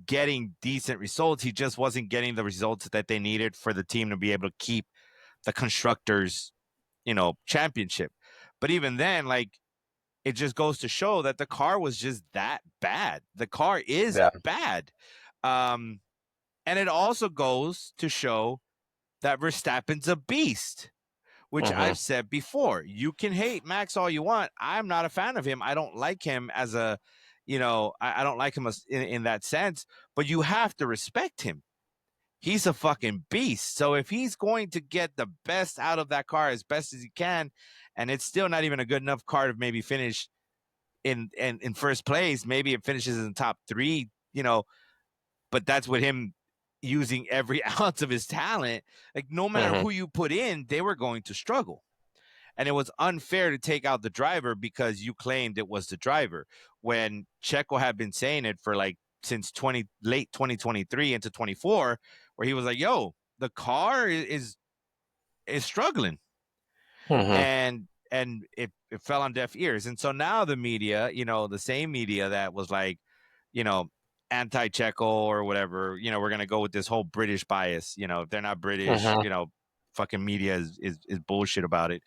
getting decent results. He just wasn't getting the results that they needed for the team to be able to keep the constructors, championship. But even then, like it just goes to show that the car was just that bad. The car is Yeah. bad. Um, and it also goes to show that Verstappen's a beast, which Mhm. I've said before. You can hate Max all you want. I'm not a fan of him. I don't like him as a, I don't like him in that sense, but you have to respect him. He's a fucking beast. So if he's going to get the best out of that car as best as he can, and it's still not even a good enough car to maybe finish in first place, maybe it finishes in the top 3, but that's with him using every ounce of his talent. Like no matter Mhm. who you put in, they were going to struggle. And it was unfair to take out the driver because you claimed it was the driver when Checo had been saying it for like since late 2023 into 24, where he was like, yo, the car is struggling. Mhm. And it fell on deaf ears. And so now the media, the same media that was like, you know, anti-Checo or whatever, we're gonna go with this whole British bias. If they're not British, Mhm. fucking media is bullshit about it.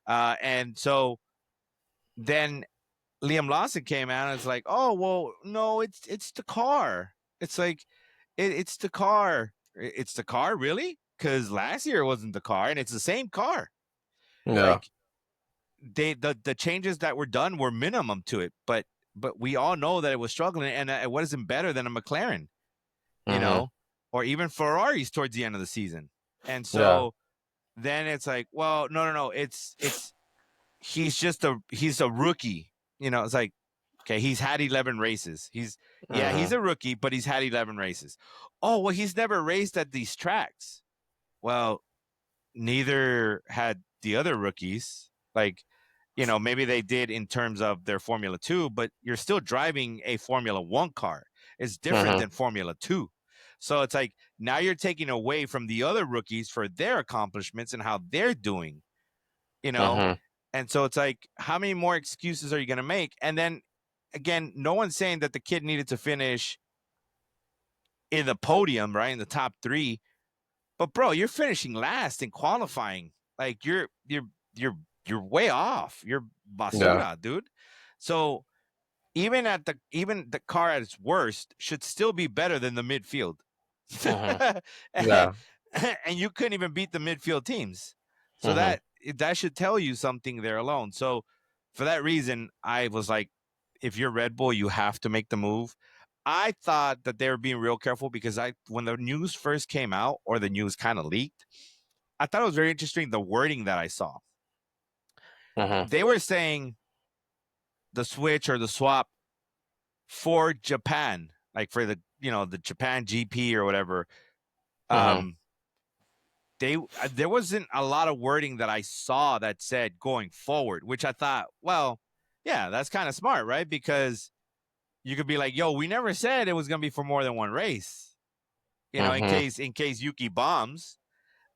And so then Liam Lawson came out and it's like, oh well, no, it's the car. It's like it's the car. It's the car, really? Because last year it wasn't the car, and it's the same car. Yeah. Like the changes that were done were minimum to it, but we all know that it was struggling, and it wasn't better than a McLaren, you Mhm. know, or even Ferraris towards the end of the season. And Yeah. so then it's like, well, no, it's he's a rookie, It's like, okay, he's had 11 races. He's Mhm. a rookie, but he's had 11 races. Oh well, he's never raced at these tracks. Well, neither had the other rookies. Like, maybe they did in terms of their Formula 2, but you're still driving a Formula 1 car. is different Mhm. than Formula 2. So it's like now you're taking away from the other rookies for their accomplishments and how they're doing, you know? Mhm. And so it's like, how many more excuses are you going to make? And then again, no one's saying that the kid needed to finish in the podium, right? In the top 3. But bro, you're finishing last in qualifying. Like you're you're way off. You're Yeah. basura, dude. So even the car at its worst should still be better than the midfield. Mhm. and Yeah. you couldn't even beat the midfield teams. So Mhm. that should tell you something there alone. So for that reason, I was like, if you're Red Bull, you have to make the move. I thought that they were being real careful because when the news first came out or the news kind of leaked, I thought it was very interesting the wording that I saw. Mhm. They were saying the switch or the swap for Japan, like for the Japan GP or whatever. Mhm. Um, there wasn't a lot of wording that I saw that said going forward, which I thought, well, yeah, that's kind of smart, right? Because you could be like, yo, we never said it was gonna be for more than one race. In Mhm. case Yuki bombs,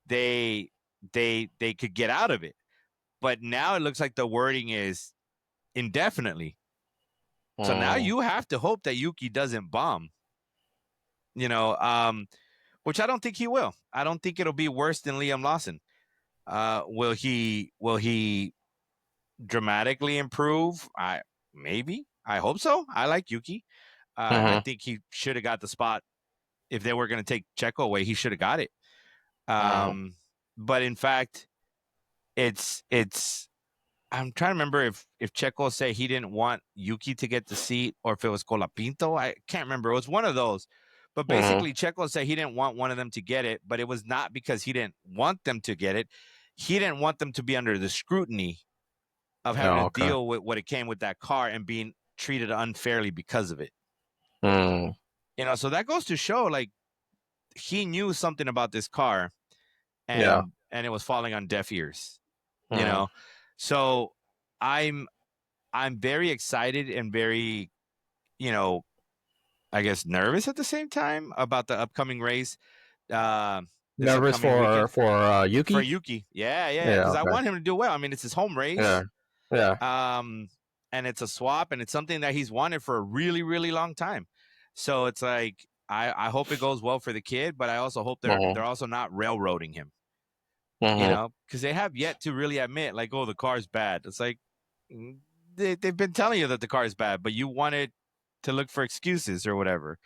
they they could get out of it. But now it looks like the wording is indefinitely. So now Mhm. you have to hope that Yuki doesn't bomb. You know, which I don't think he will. I don't think it'll be worse than Liam Lawson. Will he? Will he dramatically improve? I maybe. I hope so. I like Yuki. I Mhm. think he should have got the spot if they were going to take Checo away. He should have got it. Mhm. Um, but in fact, it's. I'm trying to remember if Checo said he didn't want Yuki to get the seat or if it was Colapinto. I can't remember. It was one of those. But Mhm. basically, Checo said he didn't want one of them to get it, but it was not because he didn't want them to get it. He didn't want them to be under the scrutiny of having to Oh, okay. deal with what it came with that car and being treated unfairly because of it. Mm. So that goes to show like he knew something about this car Yeah. and it was falling on deaf ears, you Mhm. know. So I'm I'm very excited and very, you know, I guess nervous at the same time about the upcoming race, this Nervous upcoming weekend for for Yuki? Yuki. Yeah, Yeah. because I Okay. want him to do well. I mean, it's his home Yeah. race, Yeah. um, and it's a swap, and it's something that he's wanted for a really, really long time. So it's like I hope it goes well for the kid, but I also hope Mhm. they're also not railroading him, Mhm. because they have yet to really admit like, oh, the car's bad. It's like they've been telling you that the car is bad, but you wanted to look for excuses or whatever.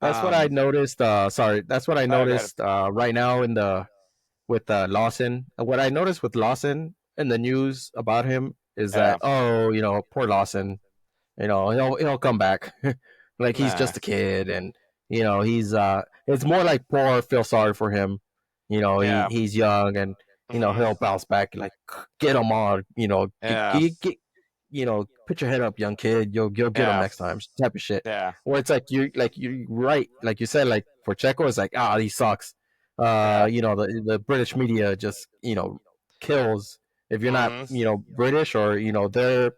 That's what I Um, noticed. Sorry, that's what I go ahead. noticed. Right now in the with Lawson. What I noticed with Lawson in the news about him is Yeah, that poor Lawson. He'll come back. Like he's nah, just a kid, and he's it's more like poor feel sorry for him. yeah, He's young, and hmm, he'll bounce back. Like get him on. yeah, Put your head up, young kid. You'll get him yeah, next time. Type of shit. yeah, Where it's like you right, like you said, like for Checo, it's like he sucks. yeah, The British media just kills if you're not hmm, British or their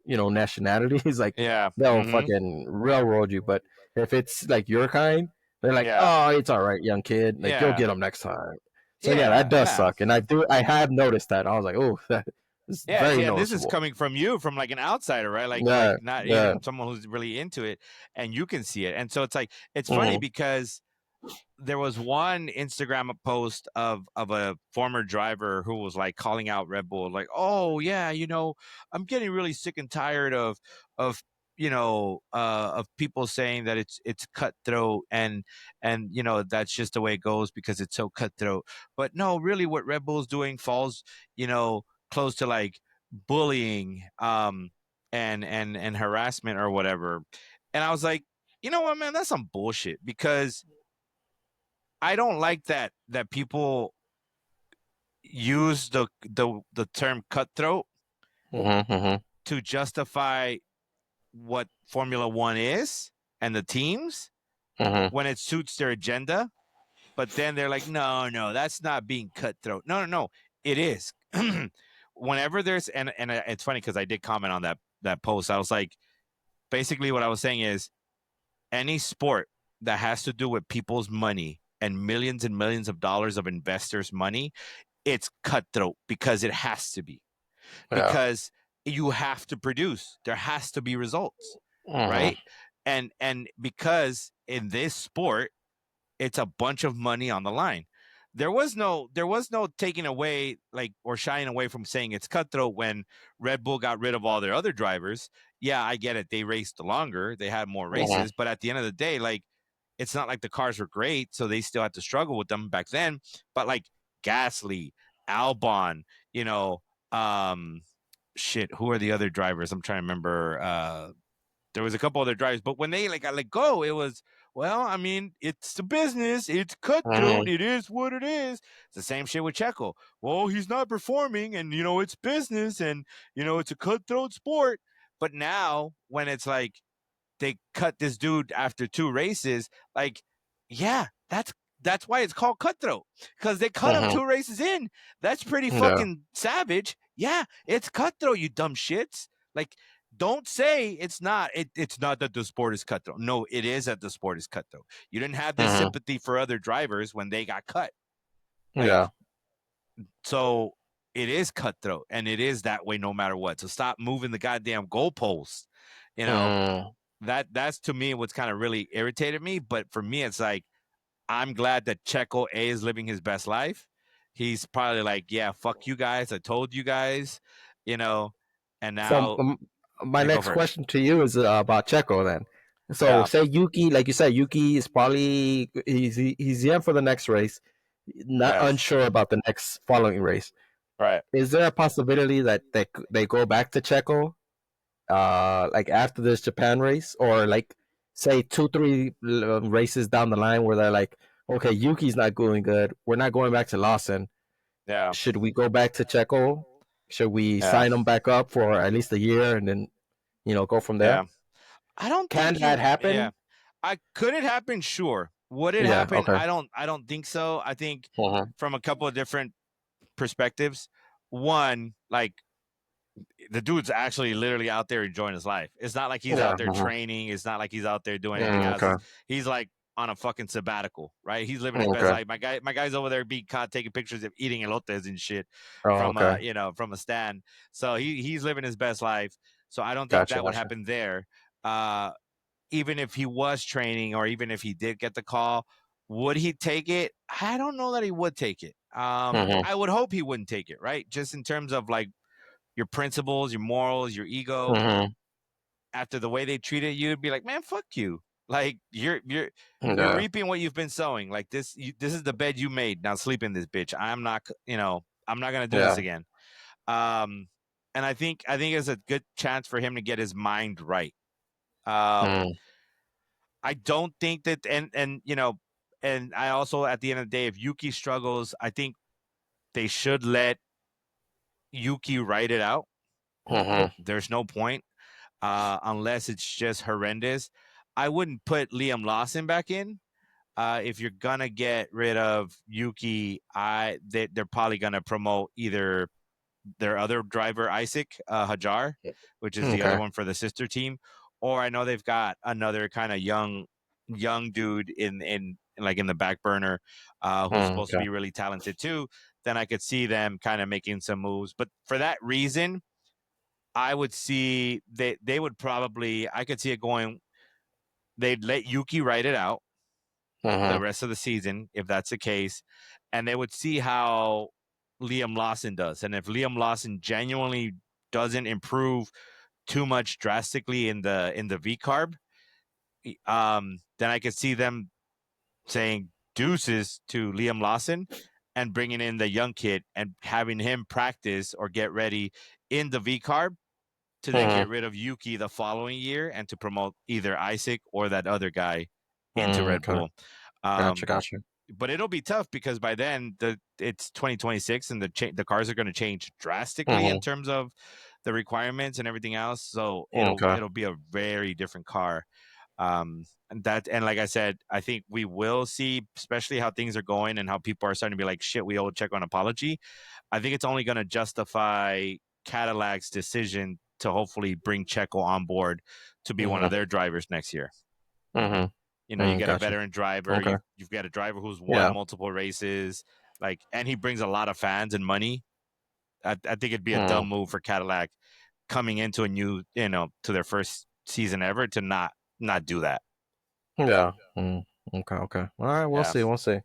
nationalities. Like yeah, they'll hmm, fucking railroad you. But if it's like your kind, they're like, yeah, oh, it's all right, young kid. Like you'll yeah, get them next time. So yeah, that yeah, does yeah. suck, and I have noticed that. I was like, oh, that is Yeah, very see, and this is noticeable. coming from you, from like an outsider, right? Like Yeah, not yeah. even someone who's really into it, and you can see it. And so it's like it's funny Mhm. because there was one Instagram post of a former driver who was like calling out Red Bull, like, "Oh yeah, I'm getting really sick and tired of of people saying that it's cutthroat and that's just the way it goes because it's so cutthroat. But no, really, what Red Bull's doing falls close to like bullying and harassment or whatever." And I was like, you know what, man, that's some bullshit because I don't like that people use the term cutthroat Mhm. Mhm. to justify what Formula One is and the teams Mhm. when it suits their agenda. But then they're like, no, that's not being cutthroat. No, it is. Whenever there's and it's funny because I did comment on that post. I was like, basically what I was saying is any sport that has to do with people's money and millions of dollars of investors' money, it's cutthroat because it has to be. Yeah. Because you have to produce. There has to be results, Mhm. right? And because in this sport, it's a bunch of money on the line. There was no taking away like or shying away from saying it's cutthroat when Red Bull got rid of all their other drivers. Yeah, I get it. They raced longer, they had more Mhm. races, but at the end of the day, like it's not like the cars were great, so they still had to struggle with them back then. But like Gasly, Albon, you know, um, shit. Who are the other drivers? I'm trying to remember. There was a couple other drivers, but when they like got let go, it was well. I mean, it's the business. It's cutthroat. Mhm. It is what it is. It's the same shit with Checo. Well, he's not performing, and it's business, and it's a cutthroat sport. But now, when it's like they cut this dude after 2 races. Like, yeah, that's why it's called cutthroat because they cut him Mhm. 2 races in. That's pretty Yeah. fucking savage. Yeah, it's cutthroat, you dumb shits. Like, don't say it's not. It's not that the sport is cutthroat. No, it is that the sport is cutthroat. You didn't have this Mhm. sympathy for other drivers when they got cut. Like, Yeah. so it is cutthroat and it is that way no matter what. So stop moving the goddamn goalposts. You know, Mm. that's to me what's kind of really irritated me. But for me, it's like I'm glad that Checo A is living his best life. He's probably like, yeah, fuck you guys. I told you guys, you know, and So now my yeah, go next for it. question to you is about Checo then. So Yeah. say Yuki, like you said, Yuki is probably he's in for the next race, not Yes. unsure about the next following race. Right. Is there a possibility that they go back to Checo, like after this Japan race, or like say 2 3 races down the line where they're like, okay, Yuki's not doing good, we're not going back to Lawson. Yeah. Should we go back to Checo? Should we Yeah. sign him back up for at least a year and then go from there? Yeah. I don't Can think that yeah. happen? I could it happen? Sure. Would it Yeah. happen? Okay. I don't think so. I think Uh-huh. from a couple of different perspectives. One, like the dude's actually literally out there enjoying his life. It's not like he's Yeah. out there Uh-huh. training. It's not like he's out there doing anything else. Okay. He's like on a fucking sabbatical, right? He's living his best Okay. life. My guy's over there being caught taking pictures of eating elotes and shit Oh, from okay. from a stand. So he's living his best life. So I don't think Gotcha. that would Gotcha. happen there. Uh even if he was training or even if he did get the call, would he take it? I don't know that he would take it. Uh-huh. I would hope he wouldn't take it, right? Just in terms of like your principles, your morals, your ego. Uh-huh. After the way they treated you, it'd be like, man, fuck you. Like you're Yeah. reaping what you've been sowing. Like this is the bed you made. Now sleep in this bitch. I'm not gonna do this Yeah. again. Um, and I think it's a good chance for him to get his mind right. Mm. I don't think that, and I also at the end of the day, if Yuki struggles, I think they should let Yuki write it out. Uh-huh. There's no point unless it's just horrendous. I wouldn't put Liam Lawson back in. If you're gonna get rid of Yuki, they're probably gonna promote either their other driver Isaac Hajar, which is the other Okay. one for the sister team, or I know they've got another kind of young dude in like in the back burner who's supposed to Okay. be really talented too. Then I could see them kind of making some moves, but for that reason, I would see they would probably I could see it going. They'd let Yuki write it out the Uh-huh. rest of the season if that's the case, and they would see how Liam Lawson does, and if Liam Lawson genuinely doesn't improve too much drastically in the V carb, then I could see them saying deuces to Liam Lawson and bringing in the young kid and having him practice or get ready in the V carb to then Uh-huh. get rid of Yuki the following year and to promote either Isaac or that other guy into Red Okay. Bull. Gotcha. Um, Gotcha. but it'll be tough because by then it's 2026 and the cars are going to change drastically in Uh-huh. terms of the requirements and everything else. So it'll Okay. it'll be a very different car. And like I said, I think we will see, especially how things are going and how people are starting to be like, shit, we owe Checo an apology. I think it's only going to justify Cadillac's decision to hopefully bring Checo on board to be one of Uh-huh. their drivers next year. Mm-hmm. You know, you get a Gotcha. veteran driver. Okay. You've got a driver who's won Yeah. multiple races, like, and he brings a lot of fans and money. I think it'd be a Mm. dumb move for Cadillac coming into a new, to their first season ever to not do that. Yeah. Mm. Okay. Okay. All right. We'll Yeah, see. We'll see.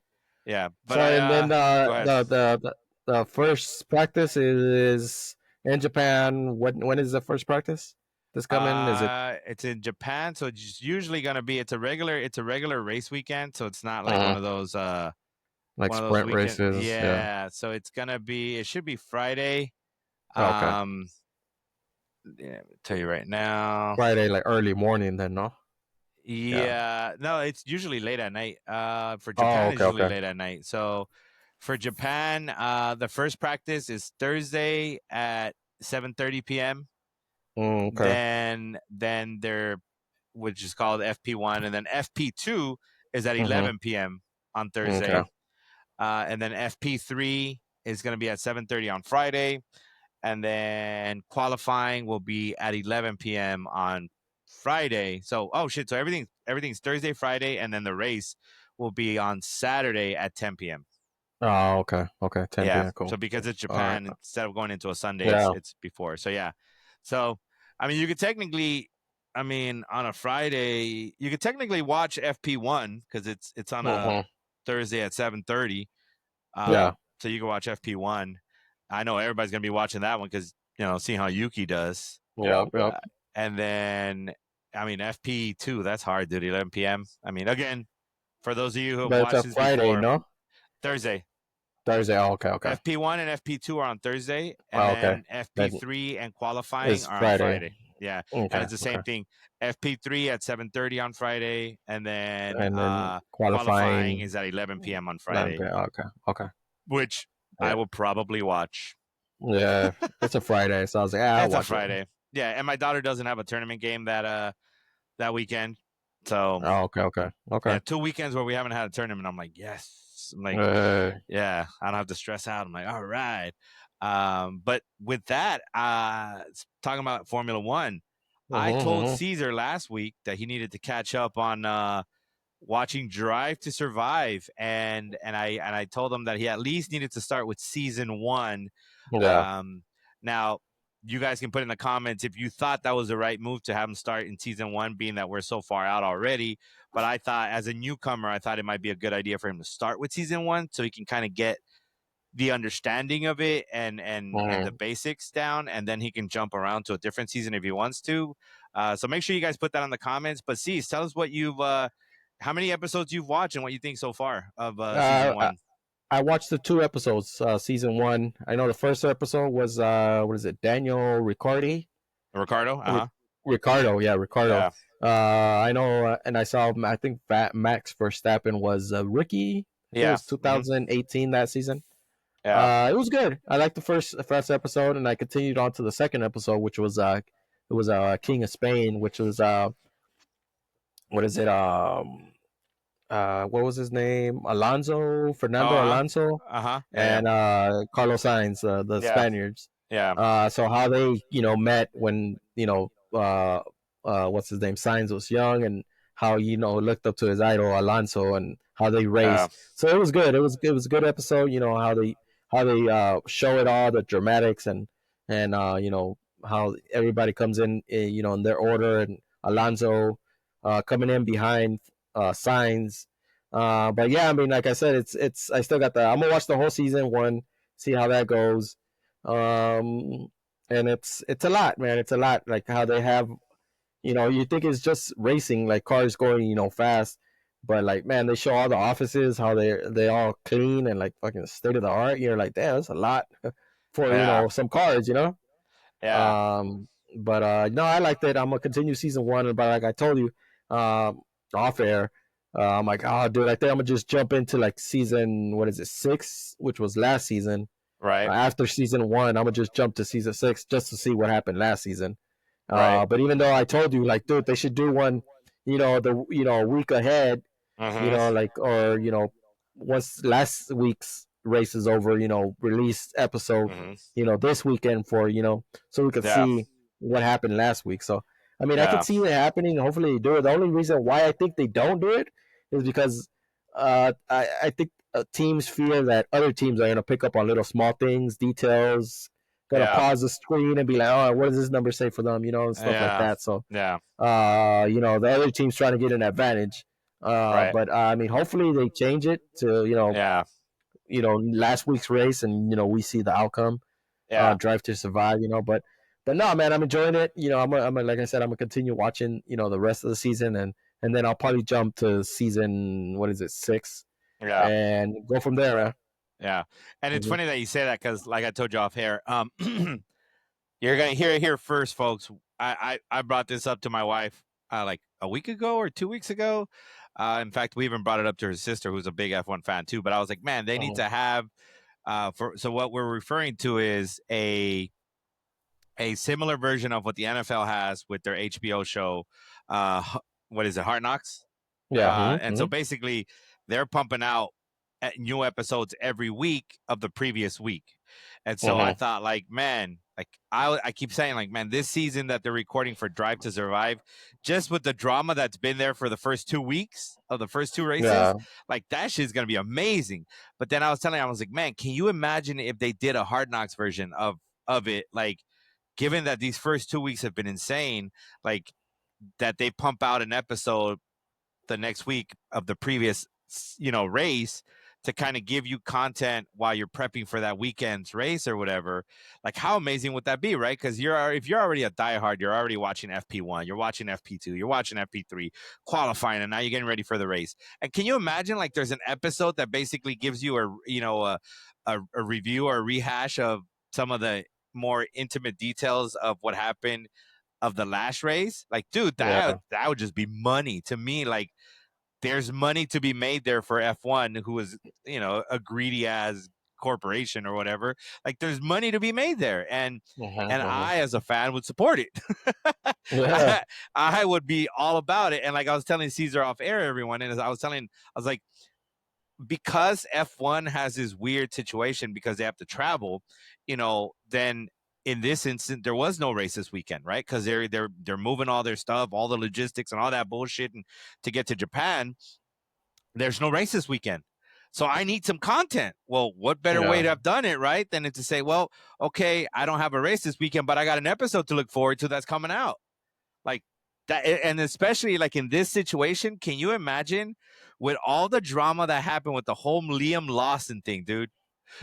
yeah. But So and then go ahead. the first practice is in Japan. When is the first practice? This coming? Is it It's in Japan, so it's usually gonna be it's a regular race weekend, so it's not like like one of those sprint weekend. races? Yeah. Yeah, so it should be Friday. Oh, okay. Um, yeah, I'll tell you right now. Friday, like early morning, then no. Yeah. Yeah, no, it's usually late at night. For Oh, Japan, it's okay. usually Okay. late at night. So for Japan, the first practice is Thursday at 7:30 p.m. Okay. Then they're which is called FP1, and then FP2 is at Mm-hmm. 11 p.m. on Okay. Thursday, and then FP3 is going to be at 7:30 on Friday, and then qualifying will be at 11 p.m. on Friday. So, oh shit! So everything's Thursday, Friday, and then the race will be on Saturday at 10 p.m. Oh, okay. Okay. 10 Yeah. p.m. Cool. So because Cool. it's All right. Japan, instead of going into a Sunday, it's Yeah. it's before. So yeah. So I mean, you could technically, I mean, on a Friday, you could technically watch FP1 because it's on a Mm-hmm. Thursday at 7:30. Yeah. So you can watch FP1. I know everybody's gonna be watching that one because seeing how Yuki does. Yep. Yep. Uh, and then, I mean, FP2, that's hard, dude. 11 p.m. I mean, again, for those of you who have But it's watched a this Friday, before, no? Thursday. Thursday. Oh, okay. Okay. FP1 and FP2 are on Thursday, and Oh, okay. then Then FP3 and qualifying it's are on Friday. Friday. Yeah, and Okay. it's the Okay. same thing. FP3 at 7:30 on Friday, and then And then qualifying qualifying. is at 11 p.m. on Okay. Friday, Okay. Okay. which I Yeah. will probably watch. Yeah. It's a Friday, so I was like, I'll It's a watch it. Friday. Yeah, and my daughter doesn't have a tournament game that weekend, so Oh, okay. Okay. yeah, Okay. 2 weekends where we haven't had a tournament. I'm like, yes. I'm like, Uh, yeah, I don't have to stress out. I'm like, all right. But with that, talking about Formula One, I told mm-hmm. Caesar last week that he needed to catch up on watching Drive to Survive, and I told him that he at least needed to start with season one. Yeah. Um, Now, you guys can put in the comments if you thought that was the right move to have him start in season one, being that we're so far out already. But I thought, as a newcomer, I thought it might be a good idea for him to start with season one so he can kind of get the understanding of it and the Mm-hmm. basics down, and then he can jump around to a different season if he wants to. So make sure you guys put that in the comments. But Cease, tell us how many episodes you've watched and what you think so far of season I, one. I watched the two episodes, season one. I know the first episode was what is it, Daniel Ricciardi? Ricardo, Ri- Ricardo, yeah, Ricardo. yeah, I know, and I saw. I think Max Verstappen was rookie. I think it yeah, was 2018 that season. yeah, It was good. I liked the first episode, and I continued on to the second episode, which was it was King of Spain, which was what is it what was his name? oh, Fernando Alonso, yeah, and Carlos Sainz, the yeah, Spaniards. yeah, So how they met when what's his name, Sainz was young, and how looked up to his idol Alonso, and how they yeah, raced. So it was good. It was a good episode. How they show it all, the dramatics, and how everybody comes in in their order, and Alonso coming in behind Signs. But yeah, I mean, like I said, it's I still got the. I'm gonna watch the whole season one, see how that goes. Um, and it's a lot, man. It's a lot. Like how they have, you think it's just racing, like cars going, fast, but like, man, they show all the offices, how they all clean and like fucking state of the art. You're like, damn, that's a lot for yeah, some cars, yeah. um, but no, I liked it. I'm gonna continue season one, but like I told you, off air, I'm like, oh, dude, I think I'm gonna just jump into like season, what is it, 6, which was last season. Right, After season one, I'm gonna just jump to season 6 just to see what happened last season. right. But even though I told you, like, dude, they should do one, a week ahead, Mm-hmm. like, or once last week's race is over, release episode, Mm-hmm. this weekend for so we could Yeah, see what happened last week. So I mean, I could Yeah. see it happening. Hopefully, they do it. The only reason why I think they don't do it is because I think teams fear that other teams are going to pick up on little small things, details, going to Yeah. pause the screen and be like, oh, what does this number say for them, and stuff like Yeah. that. So, Yeah. the other team's trying to get an advantage. Right. But I mean, hopefully they change it to, Yeah. last week's race, and we see the outcome. Yeah. Drive to Survive, but no, man, I'm enjoying it. Like I said, I'm gonna continue watching, the rest of the season, and then I'll probably jump to season, what is it, 6, Yeah. and go from there, man. Yeah. And it's Mhm. funny that you say that because, like I told you off air, you're gonna hear it here first, folks. I brought this up to my wife like a week ago or 2 weeks ago. In fact, we even brought it up to her sister, who's a big F1 fan too. But I was like, man, they need Mhm. to have so what we're referring to is a similar version of what the NFL has with their HBO show. What is it, Hard Knocks? Yeah. And so basically, they're pumping out new episodes every week of the previous week. And so I Mhm. thought, like, man, like I keep saying, like, man, this season that they're recording for Drive to Survive, just with the drama that's been there for the first 2 weeks of the first two races, Yeah. like that shit's gonna be amazing. But then I was telling, I was like, man, can you imagine if they did a Hard Knocks version of it, like, given that these first 2 weeks have been insane, like that they pump out an episode the next week of the previous race to kind of give you content while you're prepping for that weekend's race or whatever. Like, how amazing would that be, right? Because if you're already a diehard, you're already watching FP1, you're watching FP2, you're watching FP3 qualifying, and now you're getting ready for the race. And can you imagine, like, there's an episode that basically gives you a review or a rehash of some of the more intimate details of what happened of the last race? Like, dude, that Yeah. that would just be money to me. Like, there's money to be made there for F1, who is, a greedy ass corporation or whatever. Like, there's money to be made there, and Mhm. and Mhm. I, as a fan, would support it. Yeah. I would be all about it. And like I was telling Caesar off air, everyone, and as I was like, because F1 has this weird situation because they have to travel, then in this instance there was no race this weekend, right? Because they're moving all their stuff, all the logistics and all that bullshit, and to get to Japan, there's no race this weekend. So I need some content. Well, what better way Yeah. to have done it, right, than to say, well, okay, I don't have a race this weekend, but I got an episode to look forward to that's coming out. Like that, and especially like in this situation, can you imagine with all the drama that happened with the whole Liam Lawson thing, dude?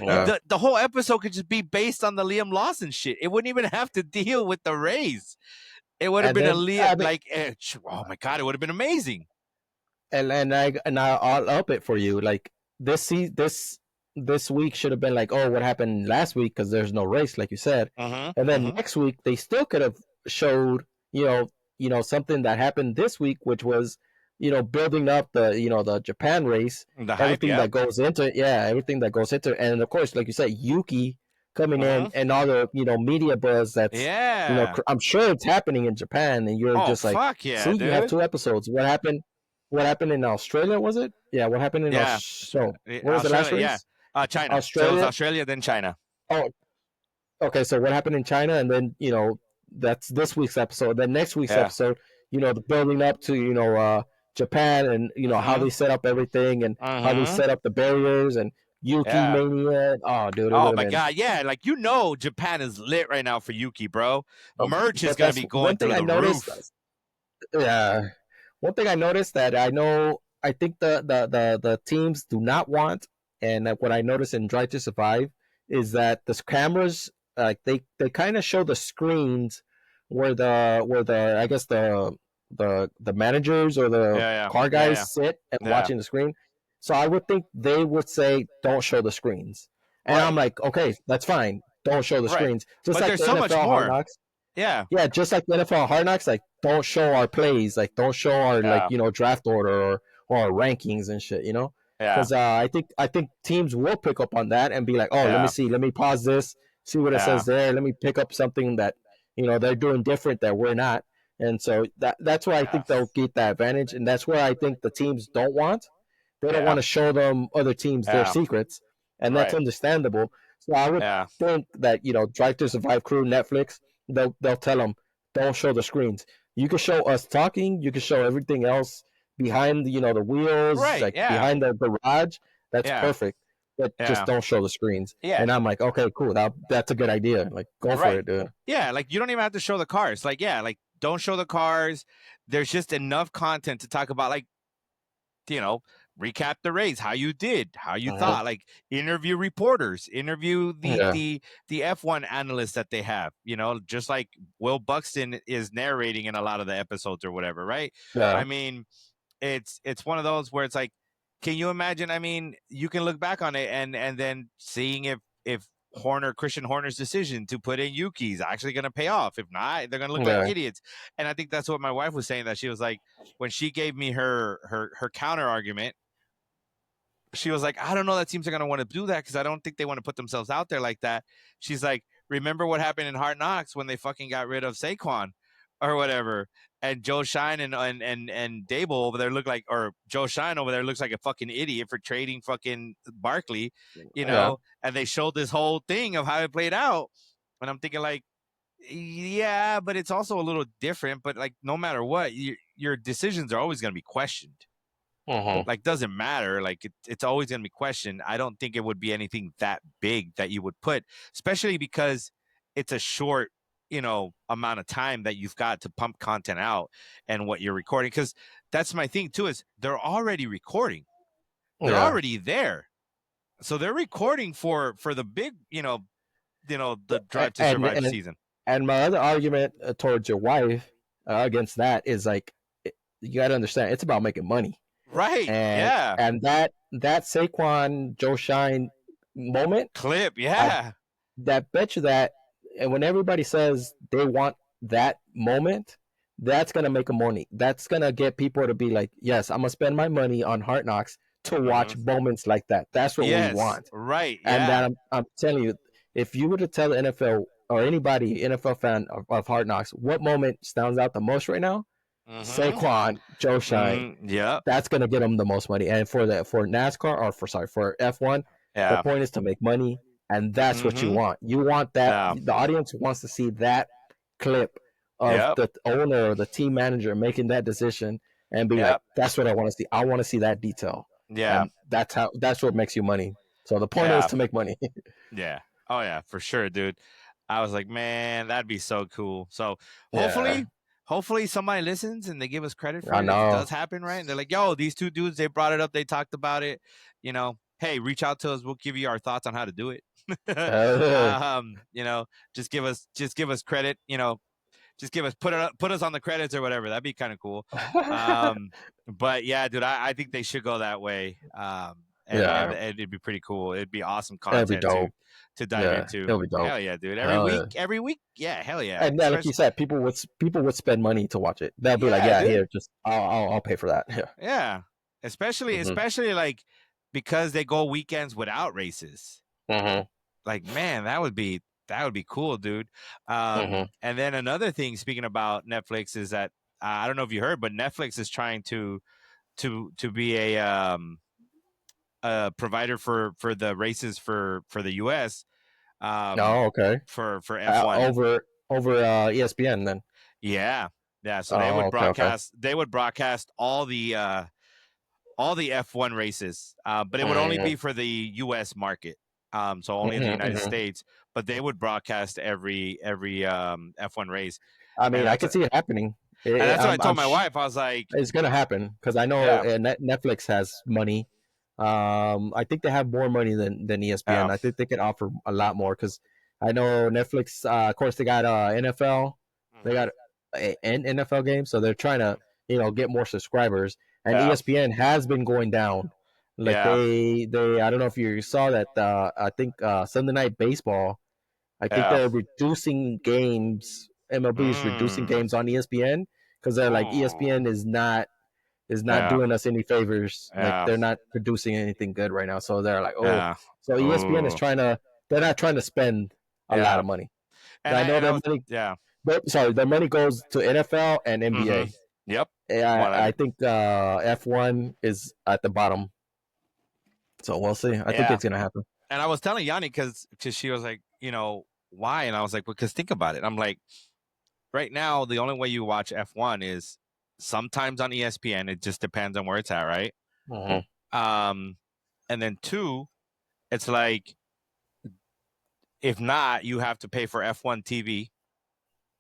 Yeah. The whole episode could just be based on the Liam Lawson shit. It wouldn't even have to deal with the race. It would have And been a then Liam, I mean, like, oh my god, it would have been amazing. I'll up it for you. Like this week should have been like, oh, what happened last week because there's no race, like you said, and then Mm-hmm. next week they still could have showed something that happened this week, which was building up the Japan race, The hype, everything yeah. that goes into it, yeah, everything that goes into it, and of course, like you said, Yuki coming in Mm-hmm. and all the media buzz that's Yeah. I'm sure it's happening in Japan, and you're Oh just like, fuck yeah, see, you have dude. 2 episodes. What happened in Australia, was it? Yeah, what happened in Yeah. no, what was the last Australia, yeah. race? China. So it was Australia. Australia, then China. Oh, okay. So what happened in China, and then that's this week's episode. Then next week's Yeah. episode, the building up to Japan, and how Mm-hmm. they set up everything, and how they Mm-hmm. set up the barriers, and Yuki Yeah. Mania. Oh, dude, it Oh would have my been. god, yeah. Like, Japan is lit right now for Yuki, bro. Merch is But gonna that's be going one thing through I the noticed. roof. Yeah, one thing I noticed that I think the teams do not want, and what I noticed in Drive to Survive is that the cameras, like they kind of show the screens where the I guess the managers or the Yeah, yeah, car yeah, guys yeah, sit and yeah. watching the screen. So I would think they would say don't show the screens, and I'm Right, like, okay, that's fine, don't show the right. screens, just But like there's the so much NFL Hard more. Knocks. Yeah, Yeah, just like the NFL Hard Knocks, like don't show our plays, like don't show our like yeah, draft order or our rankings and shit, yeah, because I think teams will pick up on that and be like, oh, let me yeah, see, let me pause this, see what it yeah, says there, let me pick up something that they're doing different that we're not, and so that's where I yeah, think they'll get that advantage, and that's where I think the teams don't want. They don't want yeah, to show them other teams their yeah. secrets, and that's Right. understandable. So I would Yeah. think that Drive to Survive crew, Netflix, they'll tell them don't show the screens. You can show us talking. You can show everything else behind, the wheels, Right. like Yeah. behind the garage. That's Yeah. perfect. But just Yeah. don't show the screens. Yeah. And I'm like, okay, cool. That's a good idea. Like, go for Right. it, dude. Yeah. Like you don't even have to show the cars. Like, yeah, like don't show the cars. There's just enough content to talk about, like, you know, recap the race, how you did, how you Mhm. thought, like interview reporters, interview the Yeah, the the F1 analysts that they have, just like Will Buxton is narrating in a lot of the episodes or whatever, right? yeah, I mean, it's one of those where it's like, can you imagine? I mean, you can look back on it and then seeing if Christian Horner's decision to put in Yuki is actually going to pay off. If not, they're going to look like yeah. idiots. And I think that's what my wife was saying, that she was like, when she gave me her counter argument, she was like, I don't know that teams are going to want to do that because I don't think they want to put themselves out there like that. She's like, remember what happened in Hard Knocks when they fucking got rid of Saquon or whatever, and Joe Shine and Dable over there look like, or Joe Shine over there looks like a fucking idiot for trading fucking Barkley, Yeah. and they showed this whole thing of how it played out, and I'm thinking like, yeah, but it's also a little different. But like, no matter what, your decisions are always going to be questioned. Mhm. Like, doesn't matter. Like, it's always going to be questioned. I don't think it would be anything that big that you would put, especially because it's a short, amount of time that you've got to pump content out and what you're recording. Because that's my thing too, is they're already recording. They're Yeah. already there. So they're recording for the big, the Drive to And Survive and season. and my other argument towards your wife against that is like, you got to understand, it's about making money. Right. and Yeah. and that Saquon Joe Shine moment, Clip. I Yeah. that bet you that, and when everybody says they want that moment, that's gonna make them money. That's gonna get people to be like, yes, I'm gonna spend my money on Hard Knocks to watch Mm-hmm. moments like that. That's what we Yes. want. Right. And Yeah. that I'm telling you, if you were to tell the NFL or anybody NFL fan of Hard Knocks what moment stands out the most right now, Mm-hmm. Saquon Joe Shine, Mm-hmm. Yep. that's gonna get them the most money. And for NASCAR, or for F1, the Yeah. point is to make money, and that's what you Mm-hmm. want. You want that. Yeah. The audience wants to see that clip of Yep. the owner or the team manager making that decision and be like, Yep. "That's what I want to see. I want to see that detail." Yeah. And that's what makes you money. So the point is Yeah. to make money. Yeah. Oh yeah, for sure, dude. I was like, man, that'd be so cool. So Yeah, hopefully somebody listens and they give us credit I for it if it know. does happen, right? And they're like, yo, these two dudes, they brought it up, they talked about it. Hey, reach out to us. We'll give you our thoughts on how to do it. Uh, um, you know, just give us credit. Just put us on the credits or whatever. That'd be kind of cool. Um, but yeah, dude, I think they should go that way. And yeah, it'd be pretty cool. It'd be awesome it'll be content to dope. to dive Yeah, into. it'll be dope. Hell yeah, dude. Hell yeah. Every week, yeah, hell yeah. And then, like you Especially, said, people would spend money to watch it. They'll be like, yeah, "Yeah, dude. here, just I'll pay for that." Yeah. Yeah, especially Mhm. especially like because they go weekends without races. Mhm. Like, man, that would be cool, dude. Mhm. And then another thing, speaking about Netflix, is that I don't know if you heard, but Netflix is trying to be a provider for the races for the U.S. Oh, okay. For F1. Over ESPN then. Yeah, yeah. So they Oh, would okay, okay. broadcast. They would broadcast all the F1 races, but it would only Mhm. be for the U.S. market. So only in the Mhm. United Mhm. States. But they would broadcast every F1 race, I and mean, I that's could see it happening. and that's what I I'm told my wife. I was like, it's gonna happen because I know yeah, Netflix has money. I think they have more money than ESPN. yeah, I think they could offer a lot more because I know Netflix. Of course, they got NFL. They hmm got an NFL game, so they're trying to get more subscribers. And yeah, ESPN has been going down. Like yeah, they I don't know if you saw that. I think Sunday Night Baseball. I think yeah. they're reducing games. MLB is reducing Mm. games on ESPN because they're like, Ooh. ESPN is not Yeah, doing us any favors. Like, yeah, they're not producing anything good right now. So they're like, oh, yeah. so ESPN is Ooh. trying to. They're not trying to spend a lot Yeah. of money. And I I know and I their was money. yeah. Sorry, their money goes to NFL and hmm NBA. Yep. I 100. think F1 is at the bottom. So we'll see. I think Yeah. it's gonna happen. And I was telling Yanni because she was like, why? And I was like, because think about it. I'm like, right now the only way you watch F1 is sometimes on ESPN. It just depends on where it's at, right? Mhm. Um, and then two, it's like if not, you have to pay for F1 TV,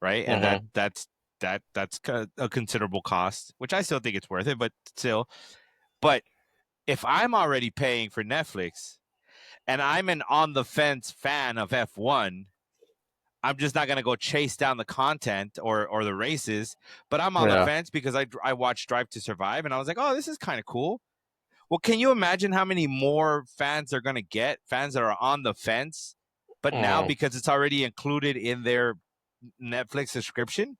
right? And Mhm. that's a considerable cost, which I still think it's worth it, but still. But if I'm already paying for Netflix and I'm an on the fence fan of F1, I'm just not going to go chase down the content or the races, but I'm on the Yeah. fence because I watched Drive to Survive and I was like, oh, this is kind of cool. Well, can you imagine how many more fans they're going to get? Fans that are on the fence, but now Mhm. because it's already included in their Netflix subscription,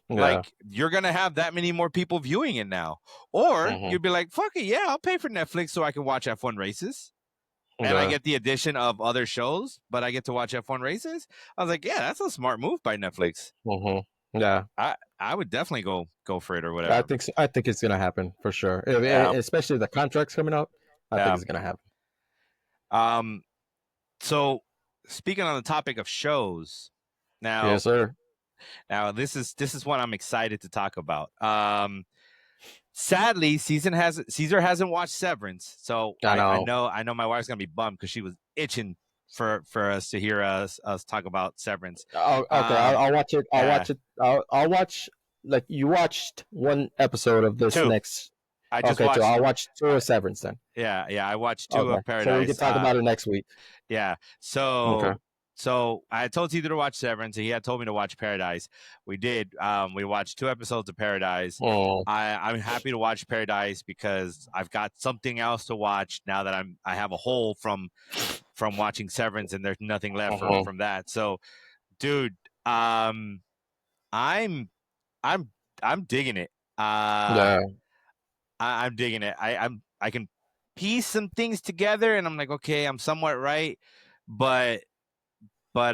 Yeah. like you're going to have that many more people viewing it now. Or Mhm. you'd be like, fuck it, yeah, I'll pay for Netflix so I can watch F1 races. And I Yeah. get the addition of other shows, but I get to watch F1 races. I was like, yeah, that's a smart move by Netflix. Mhm. Yeah. I would definitely go for it or I whatever. think so. I think it's gonna happen for sure. Yeah. Especially the contracts coming up. I think Yeah. it's gonna happen. Um so speaking on the topic of shows, now Yes, sir. this is one I'm excited to talk about. Sadly, Caesar hasn't watched Severance, so I know. I know my wife's gonna be bummed because she was itching for us to hear us talk about Severance. Oh, okay. Um, I'll watch it. I'll yeah, watch it. I'll watch. Like you watched one episode of this two. next. I just Okay, so watched. I'll watch two Uh, of Severance then. yeah, I watched two Okay, of so we can Paradise. talk about it next week. Yeah. Okay. So I told Caesar to watch Severance, and he had told me to watch Paradise. We did. We watched two episodes of Paradise. Oh. I'm happy to watch Paradise because I've got something else to watch now that I have a hole from watching Severance, and there's nothing left Mhm. from that. So, dude, um, I'm I'm I'm digging it. Yeah. I'm digging it. I can piece some things together, and I'm like, okay, I'm somewhat right, but but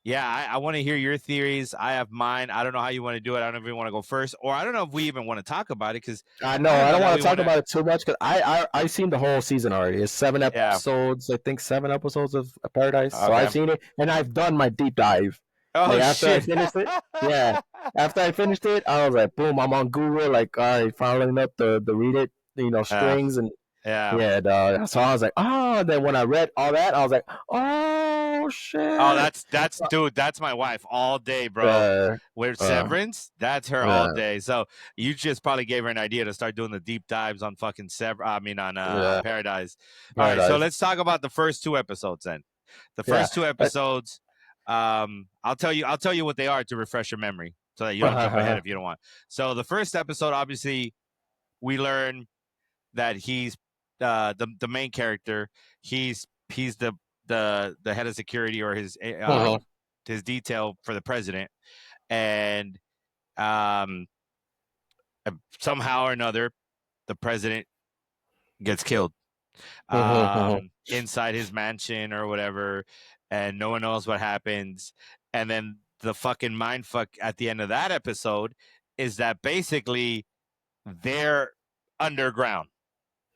yeah, I want to hear your theories. I have mine. I don't know how you want to do it. I don't know if you want to go first, or I don't know if we even want to talk about it because I know. I don't I know don't that want we to talk want to. about it too much because I've seen the whole season already. It's seven Yeah. episodes. I think 7 episodes of Paradise. So Okay. I've seen it and I've done my deep dive. Like Oh after I shit. finished it, yeah. After I finished it, I was like, boom, I'm on Google, like, all right, following up the read it, Yeah. strings and Yeah. yeah. So I was like, oh. Then when I read all that, I was like, oh Oh, shit. that's dude. That's my wife all day, bro. Uh, With uh, Severance, that's her all yeah, day. So you just probably gave her an idea to start doing the deep dives on fucking I mean on yeah. Paradise. All right, so Paradise. let's talk about the first two episodes then. The Yeah. first two episodes, I'll tell you what they are to refresh your memory so that you don't jump ahead if you don't want. So the first episode, obviously, we learn that he's the main character. He's the head of security or his detail for the president, and um, somehow or another, the president gets killed inside his mansion or whatever, and no one knows what happens. And then the fucking mind fuck at the end of that episode is that basically they're underground.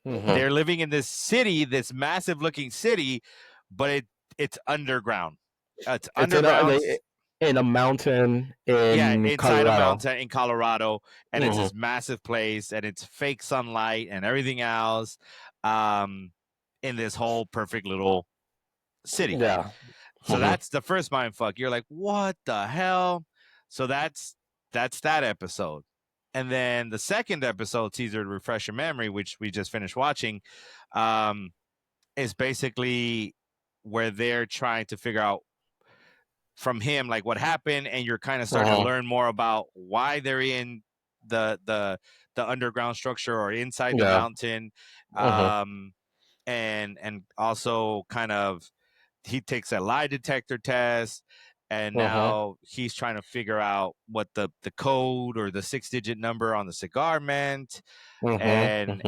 They're living in this city, this massive looking city, but it's underground. It's It's underground. in a mountain Yeah, in inside a Colorado. mountain in Colorado, and it's Hmm. this massive place, and it's fake sunlight and everything else, um, in this whole perfect little city. Yeah. So Hmm. that's the first mind fuck. You're like, what the hell? So that's that episode. And then the second episode, Caesar, to refresh your memory, which we just finished watching, um, is basically where they're trying to figure out from him like what happened, and you're kind of starting to Hmm. learn more about why they're in the the the underground structure or inside the Yeah. mountain, Hmm. um, and also kind of he takes a lie detector test, and Hmm. now he's trying to figure out what the code or the 6-digit number on the cigar meant, Hmm. Hmm.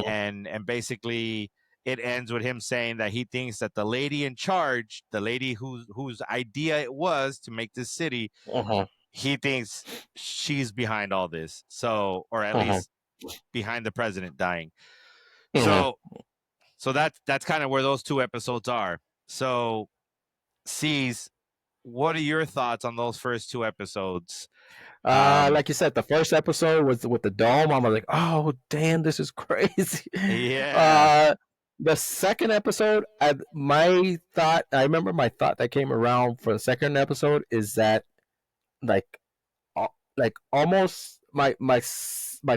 and basically it ends with him saying that he thinks that the lady in charge, the lady whose idea it was to make this city, Hmm. he thinks she's behind all this. So, or at Hmm. least behind the president dying. Hmm. So that's kind of where those two episodes are. So Ceez, what are your thoughts on those first two episodes? Um, Like you said, the first episode was with the dome. I was like, oh damn, this is crazy. yeah. uh, the second episode, I remember my thought that came around for the second episode is that like, like almost my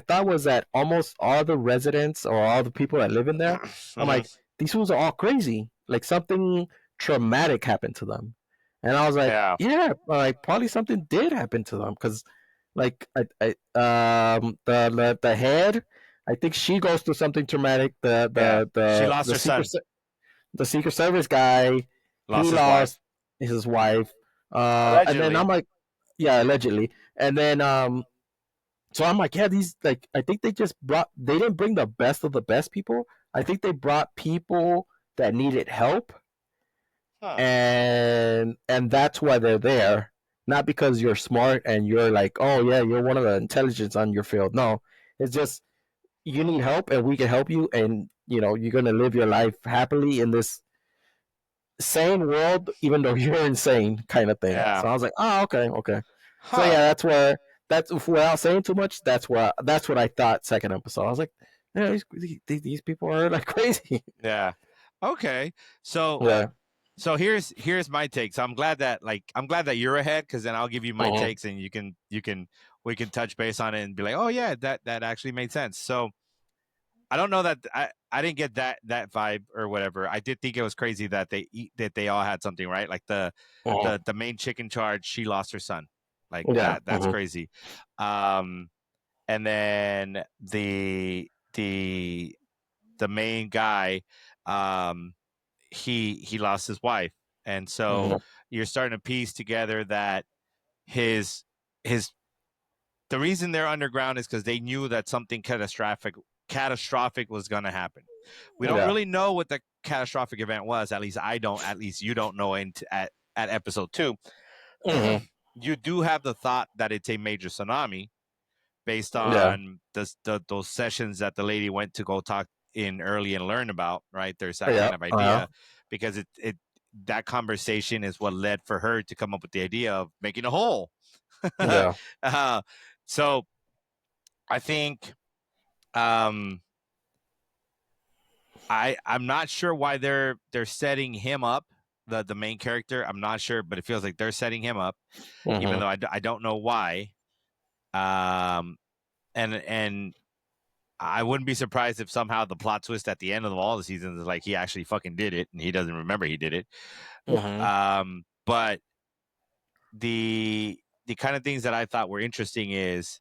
thought was that almost all the residents or all the people that live in there, I'm hmm like, these fools are all crazy. Like something traumatic happened to them, and I was like, Yeah. yeah, like probably something did happen to them because, like, the head, I think she goes through something traumatic. Yeah. She lost her son, The Secret Service guy, lost he his wife. lost his wife. And then I'm Allegedly. like, yeah, allegedly. And then so I'm like, yeah, these, like, I think they didn't bring the best of the best people. I think they brought people that needed help, Huh. and that's why they're there. Not because you're smart and you're like, oh yeah, you're one of the intelligence on your field. No, it's just you need help and we can help you, and you're gonna live your life happily in this sane world, even though you're insane, kind of thing. Yeah. So I was like, oh, okay, okay. So Huh. yeah, that's without saying too much. That's what I thought. Second episode, I was like, yeah, these people are like crazy. Yeah. Okay. So Yeah. so here's my take. So I'm glad that you're ahead because then I'll give you my Mm-hmm. takes and you can we can touch base on it and be like, oh yeah, that actually made sense. So I don't know that I didn't get that vibe or whatever. I did think it was crazy that they all had something, right? Like Mm-hmm. the main chick in charge, she lost her son. Like Yeah. that's Mm-hmm. crazy. Um and then the main guy, um he lost his wife. And so Mm-hmm. you're starting to piece together that his his the reason they're underground is because they knew that something catastrophic was going to happen. We don't Yeah. really know what the catastrophic event was. At least I don't. At least you don't know at episode two. Mm-hmm. You do have the thought that it's a major tsunami based Yeah. on those sessions that the lady went to go talk in early and learn about. Right, there's that Yeah. kind of idea because it that conversation is what led for her to come up with the idea of making a hole. Yeah. uh, so I think um, I'm not sure why they're setting him up, the main character. I'm not sure, but it feels like they're setting him up, even Mm-hmm. though I don't know why. Um, and I wouldn't be surprised if somehow the plot twist at the end of all the seasons is like he actually fucking did it and he doesn't remember he did it. Mm-hmm. But the kind of things that I thought were interesting is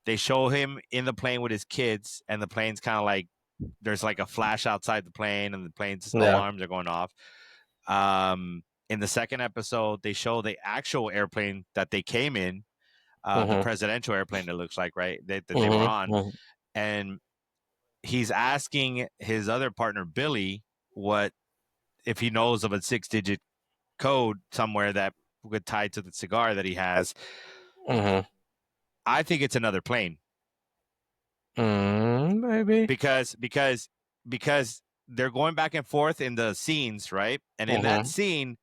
they show him in the plane with his kids, and the plane's kind of like there's like a flash outside the plane, and the plane's Yeah. alarms are going off. In the second episode, they show the actual airplane that they came in, the Mm-hmm. presidential airplane. It looks like right that they were Mm-hmm. on, Mm-hmm. and he's asking his other partner Billy what if he knows of a 6-digit code somewhere that would tie to the cigar that he has. Mm-hmm. I think it's another plane Maybe. because they're going back and forth in the scenes, right? And in that Mm-hmm. scene,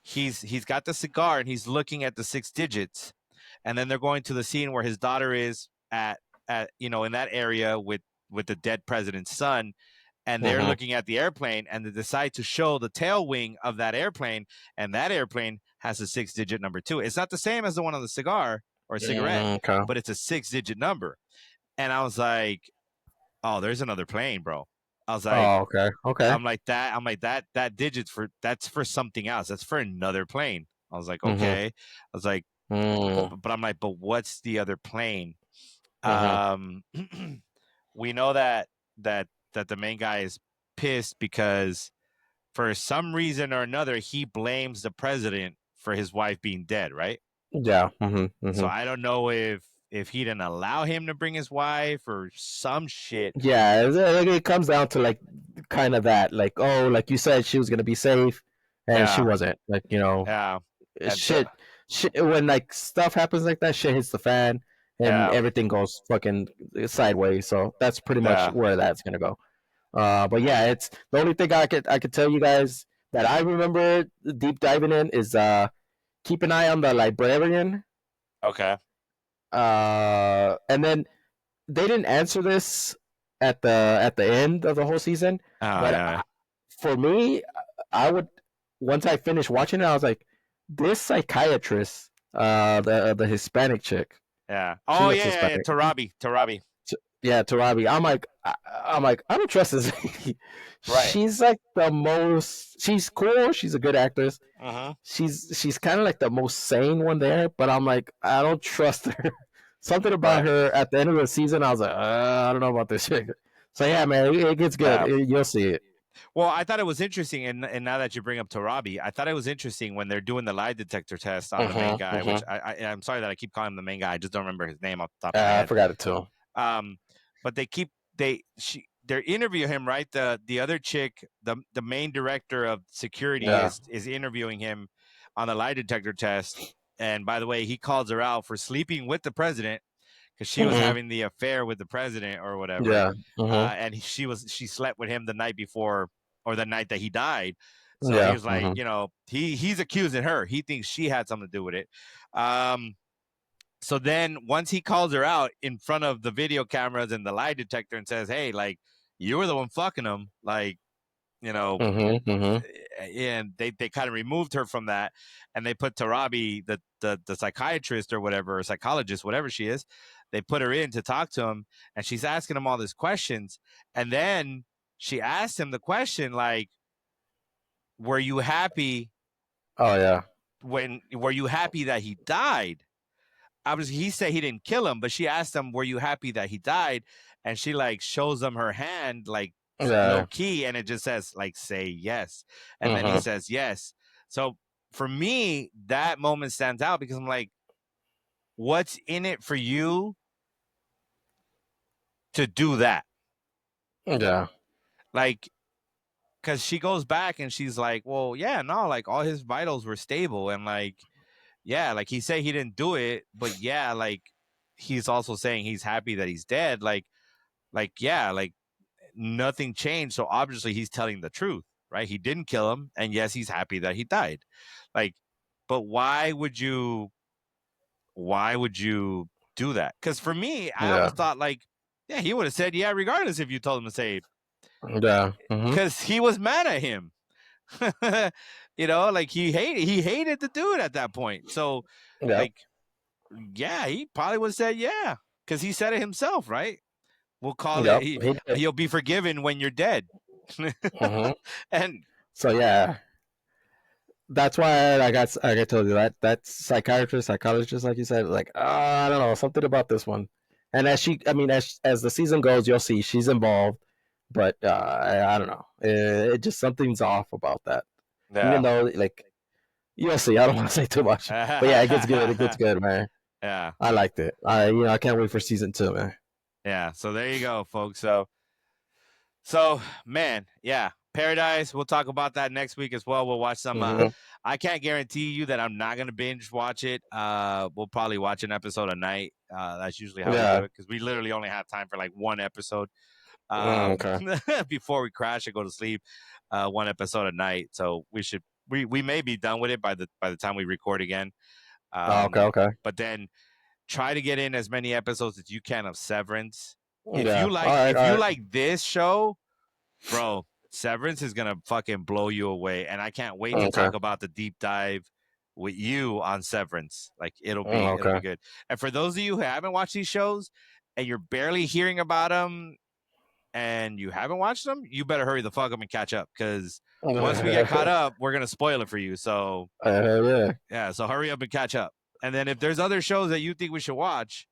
he's got the cigar and he's looking at the 6 digits, and then they're going to the scene where his daughter is at in that area with the dead president's son, and they're Mm-hmm. looking at the airplane, and they decide to show the tail wing of that airplane, and that airplane has a 6-digit number too. It's not the same as the one on the cigar or cigarette, Okay. but it's a 6-digit number. And I was like, oh, there's another plane, bro. I was like, Oh, okay. Okay. I'm like that digit's that's for something else. That's for another plane. I was like, Mm-hmm. okay. I was like, Mm-hmm. but I'm like, but what's the other plane? Mm-hmm. Um, we know that the main guy is pissed because for some reason or another he blames the president for his wife being dead, right? Yeah. Mm-hmm. So Mm-hmm. I don't know if he didn't allow him to bring his wife or some shit. Yeah, it comes down to like kind of that, like, oh, like you said, she was gonna be safe, and she Yeah, wasn't. Like, yeah, and so shit. When like stuff happens like that, shit hits the fan, and yeah, everything goes fucking sideways. So that's pretty much yeah, where that's gonna go. But yeah, it's the only thing I could tell you guys that I remember deep diving in is keep an eye on the librarian. Okay. And then they didn't answer this at the end of the whole season, Oh but yeah. for me, I would once I finished watching it, I was like, this psychiatrist, the Hispanic chick, Yeah. she Oh looks yeah. Hispanic. Tarabi. Tarabi. Yeah, Tarabi. I'm like, I don't trust this lady. Right. She's like the most. She's cool. She's a good actress. Uh-huh. She's kind of like the most sane one there, but I'm like, I don't trust her. Something about Right. her at the end of the season, I was like, I don't know about this chick. So yeah, man, it gets good. Yeah. You'll see it. Well, I thought it was interesting, and now that you bring up Tarabi, I thought it was interesting when they're doing the lie detector test on the main guy, which I'm sorry that I keep calling him the main guy. I just don't remember his name off the top of my I head. forgot it too. But they interview him, right? The other chick, the main director of security is interviewing him on the lie detector test. And by the way, he calls her out for sleeping with the president because she was having the affair with the president or whatever. Yeah. And she slept with him the night before or the night that he died. So he Yeah. was like, he's accusing her. He thinks she had something to do with it. So then once he calls her out in front of the video cameras and the lie detector and says, hey, like, you were the one fucking him, like, and they kind of removed her from that, and they put Tarabi, the psychiatrist or whatever, or psychologist, whatever she is, they put her in to talk to him, and she's asking him all these questions, and then she asked him the question like, were you happy Oh yeah. were you happy that he died? Obviously he said he didn't kill him, but she asked him, were you happy that he died? And she like shows him her hand like low key, and it just says like, say yes. And then he says yes. So for me, that moment stands out because I'm like, what's in it for you to do that? Yeah. Like, because she goes back and she's like, well, yeah, no, like all his vitals were stable, and like, yeah, like he said he didn't do it, but yeah, like he's also saying he's happy that he's dead. Like yeah, like nothing changed. So obviously he's telling the truth, right? He didn't kill him, and yes, he's happy that he died. Like, but why would you do that? Because for me, I always thought like, yeah, he would have said yeah regardless if you told him to say, Yeah. because he was mad at him. Like he hated the dude at that point. So like, yeah, he probably would have said yeah, because he said it himself, right? We'll call it he'll be forgiven when you're dead. And so yeah, that's why I told you that psychiatrist, psychologist, like you said, like I don't know, something about this one. And as the season goes, you'll see she's involved, but I don't know, it just something's off about that. Even though like you'll see, I don't want to say too much, but yeah, it gets good. It gets good, man. Yeah, I liked it. I can't wait for season 2, man. Yeah, so there you go, folks. So man, yeah, Paradise. We'll talk about that next week as well. We'll watch some. I can't guarantee you that I'm not gonna binge watch it. We'll probably watch an episode a night. That's usually how we do it because we literally only have time for like one episode before we crash and go to sleep. One episode a night, so we may be done with it by the time we record again. Okay. But then try to get in as many episodes as you can of Severance. If Yeah. you like this show, bro, Severance is gonna fucking blow you away, and I can't wait to talk about the deep dive with you on Severance. Like it'll be good. And for those of you who haven't watched these shows and you're barely hearing about them and you haven't watched them, you better hurry the fuck up and catch up because once we get caught up, we're gonna spoil it for you. So yeah, so hurry up and catch up. And then if there's other shows that you think we should watch,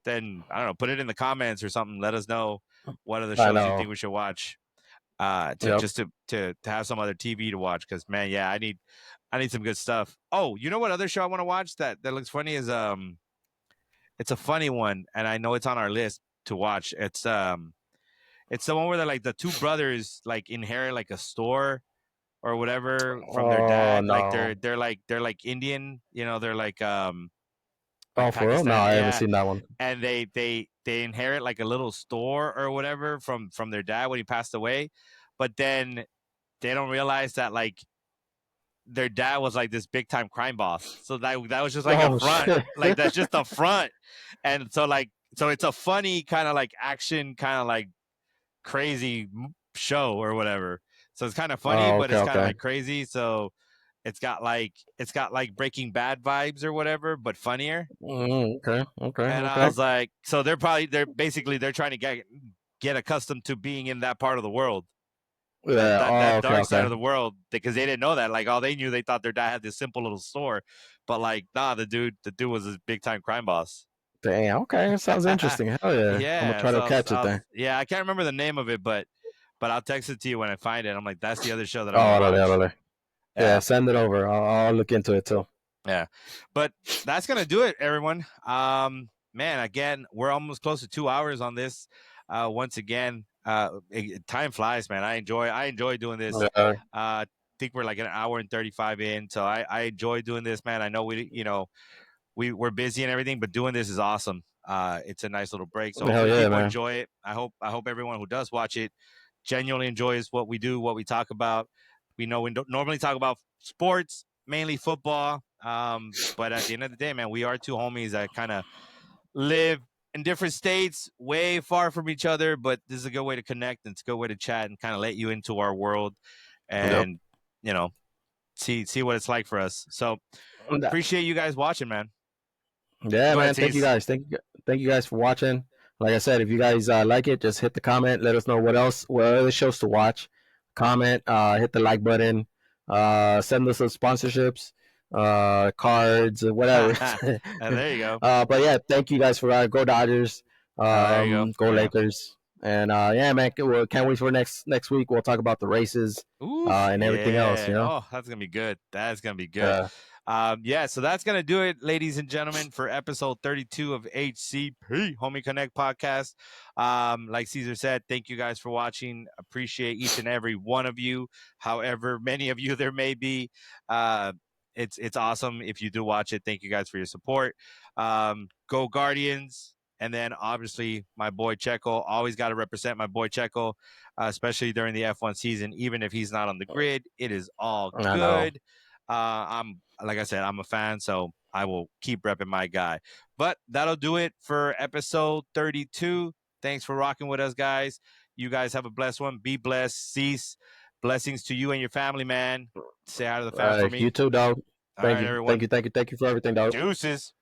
then I don't know, put it in the comments or something. Let us know what other shows you think we should watch. Just to have some other TV to watch. Because man, yeah, I need some good stuff. Oh, you know what other show I want to watch that looks funny is it's a funny one, and I know it's on our list to watch. It's the one where they're like the two brothers like inherit like a store or whatever from their dad. No. Like they're like Indian, they're like for real? No, I haven't seen that one. And they inherit like a little store or whatever from their dad when he passed away, but then they don't realize that like their dad was like this big time crime boss. So that was just like a Oh front. shit. Like that's just a front. And so like so it's a funny kind of like action kind of like crazy show or whatever. So it's kind of funny, Oh, but okay, it's kind of okay. like crazy. So it's got like Breaking Bad vibes or whatever, but funnier. Okay, okay, And I okay. was like, so they're basically they're trying to get accustomed to being in that part of the world, that Yeah. that Oh, that okay, dark side okay. of the world, because they didn't know that. Like all they knew, they thought their dad had this simple little store, but like nah, the dude was a big time crime boss. Damn. Okay, that sounds interesting. Hell yeah. I'm gonna Yeah, try so to catch it then. yeah, I can't remember the name of it, but I'll text it to you when I find it. I'm like, that's the other show that I want to Oh, órale, watch. órale. Yeah, Yeah, send it over. I'll look into it too. yeah, but that's gonna do it, everyone. Man, again, we're almost close to 2 hours on this. Once again, time flies, man. I enjoy doing this. Yeah. I think we're like an hour and 35 in, so I enjoy doing this, man. I know we're busy and everything, but doing this is awesome. It's a nice little break. So Hell hopefully yeah, people man. enjoy it. I hope everyone who does watch it genuinely enjoys what we do, what we talk about. We know we don't normally talk about sports, mainly football. But at the end of the day, man, we are two homies that kind of live in different states, way far from each other. But this is a good way to connect, and it's a good way to chat and kind of let you into our world, Yep. and you know, see what it's like for us. So appreciate you guys watching, man. Yeah, Go ahead, man. Thank you Ceez. guys. Thank you guys for watching. Like I said, if you guys like it, just hit the comment. Let us know what other shows to watch. Comment, hit the like button, send us some sponsorships, cards, whatever. There you go. But yeah, thank you guys for go Dodgers, There you go. go Yeah. Lakers, and yeah, man, can't wait for next week. We'll talk about the races Oof. and everything else. Yeah. You know. Oh, that's gonna be good. That's gonna be good. Yeah, so that's gonna do it, ladies and gentlemen, for episode 32 of HCP Homie Connect podcast. Like Caesar said, thank you guys for watching. Appreciate each and every one of you, however many of you there may be. Uh, it's awesome if you do watch it. Thank you guys for your support. Go Guardians. And then obviously my boy Checo, always got to represent my boy Checo, especially during the F1 season. Even if he's not on the grid, it is all I know. good. I'm like I said, I'm a fan, so I will keep repping my guy. But that'll do it for episode 32. Thanks for rocking with us, guys. You guys have a blessed one. Be blessed. Cease. Blessings to you and your family, man. Say hi to the fam for You me. too, dog. All Thank right, you, everyone. thank you for everything, dog. Deuces.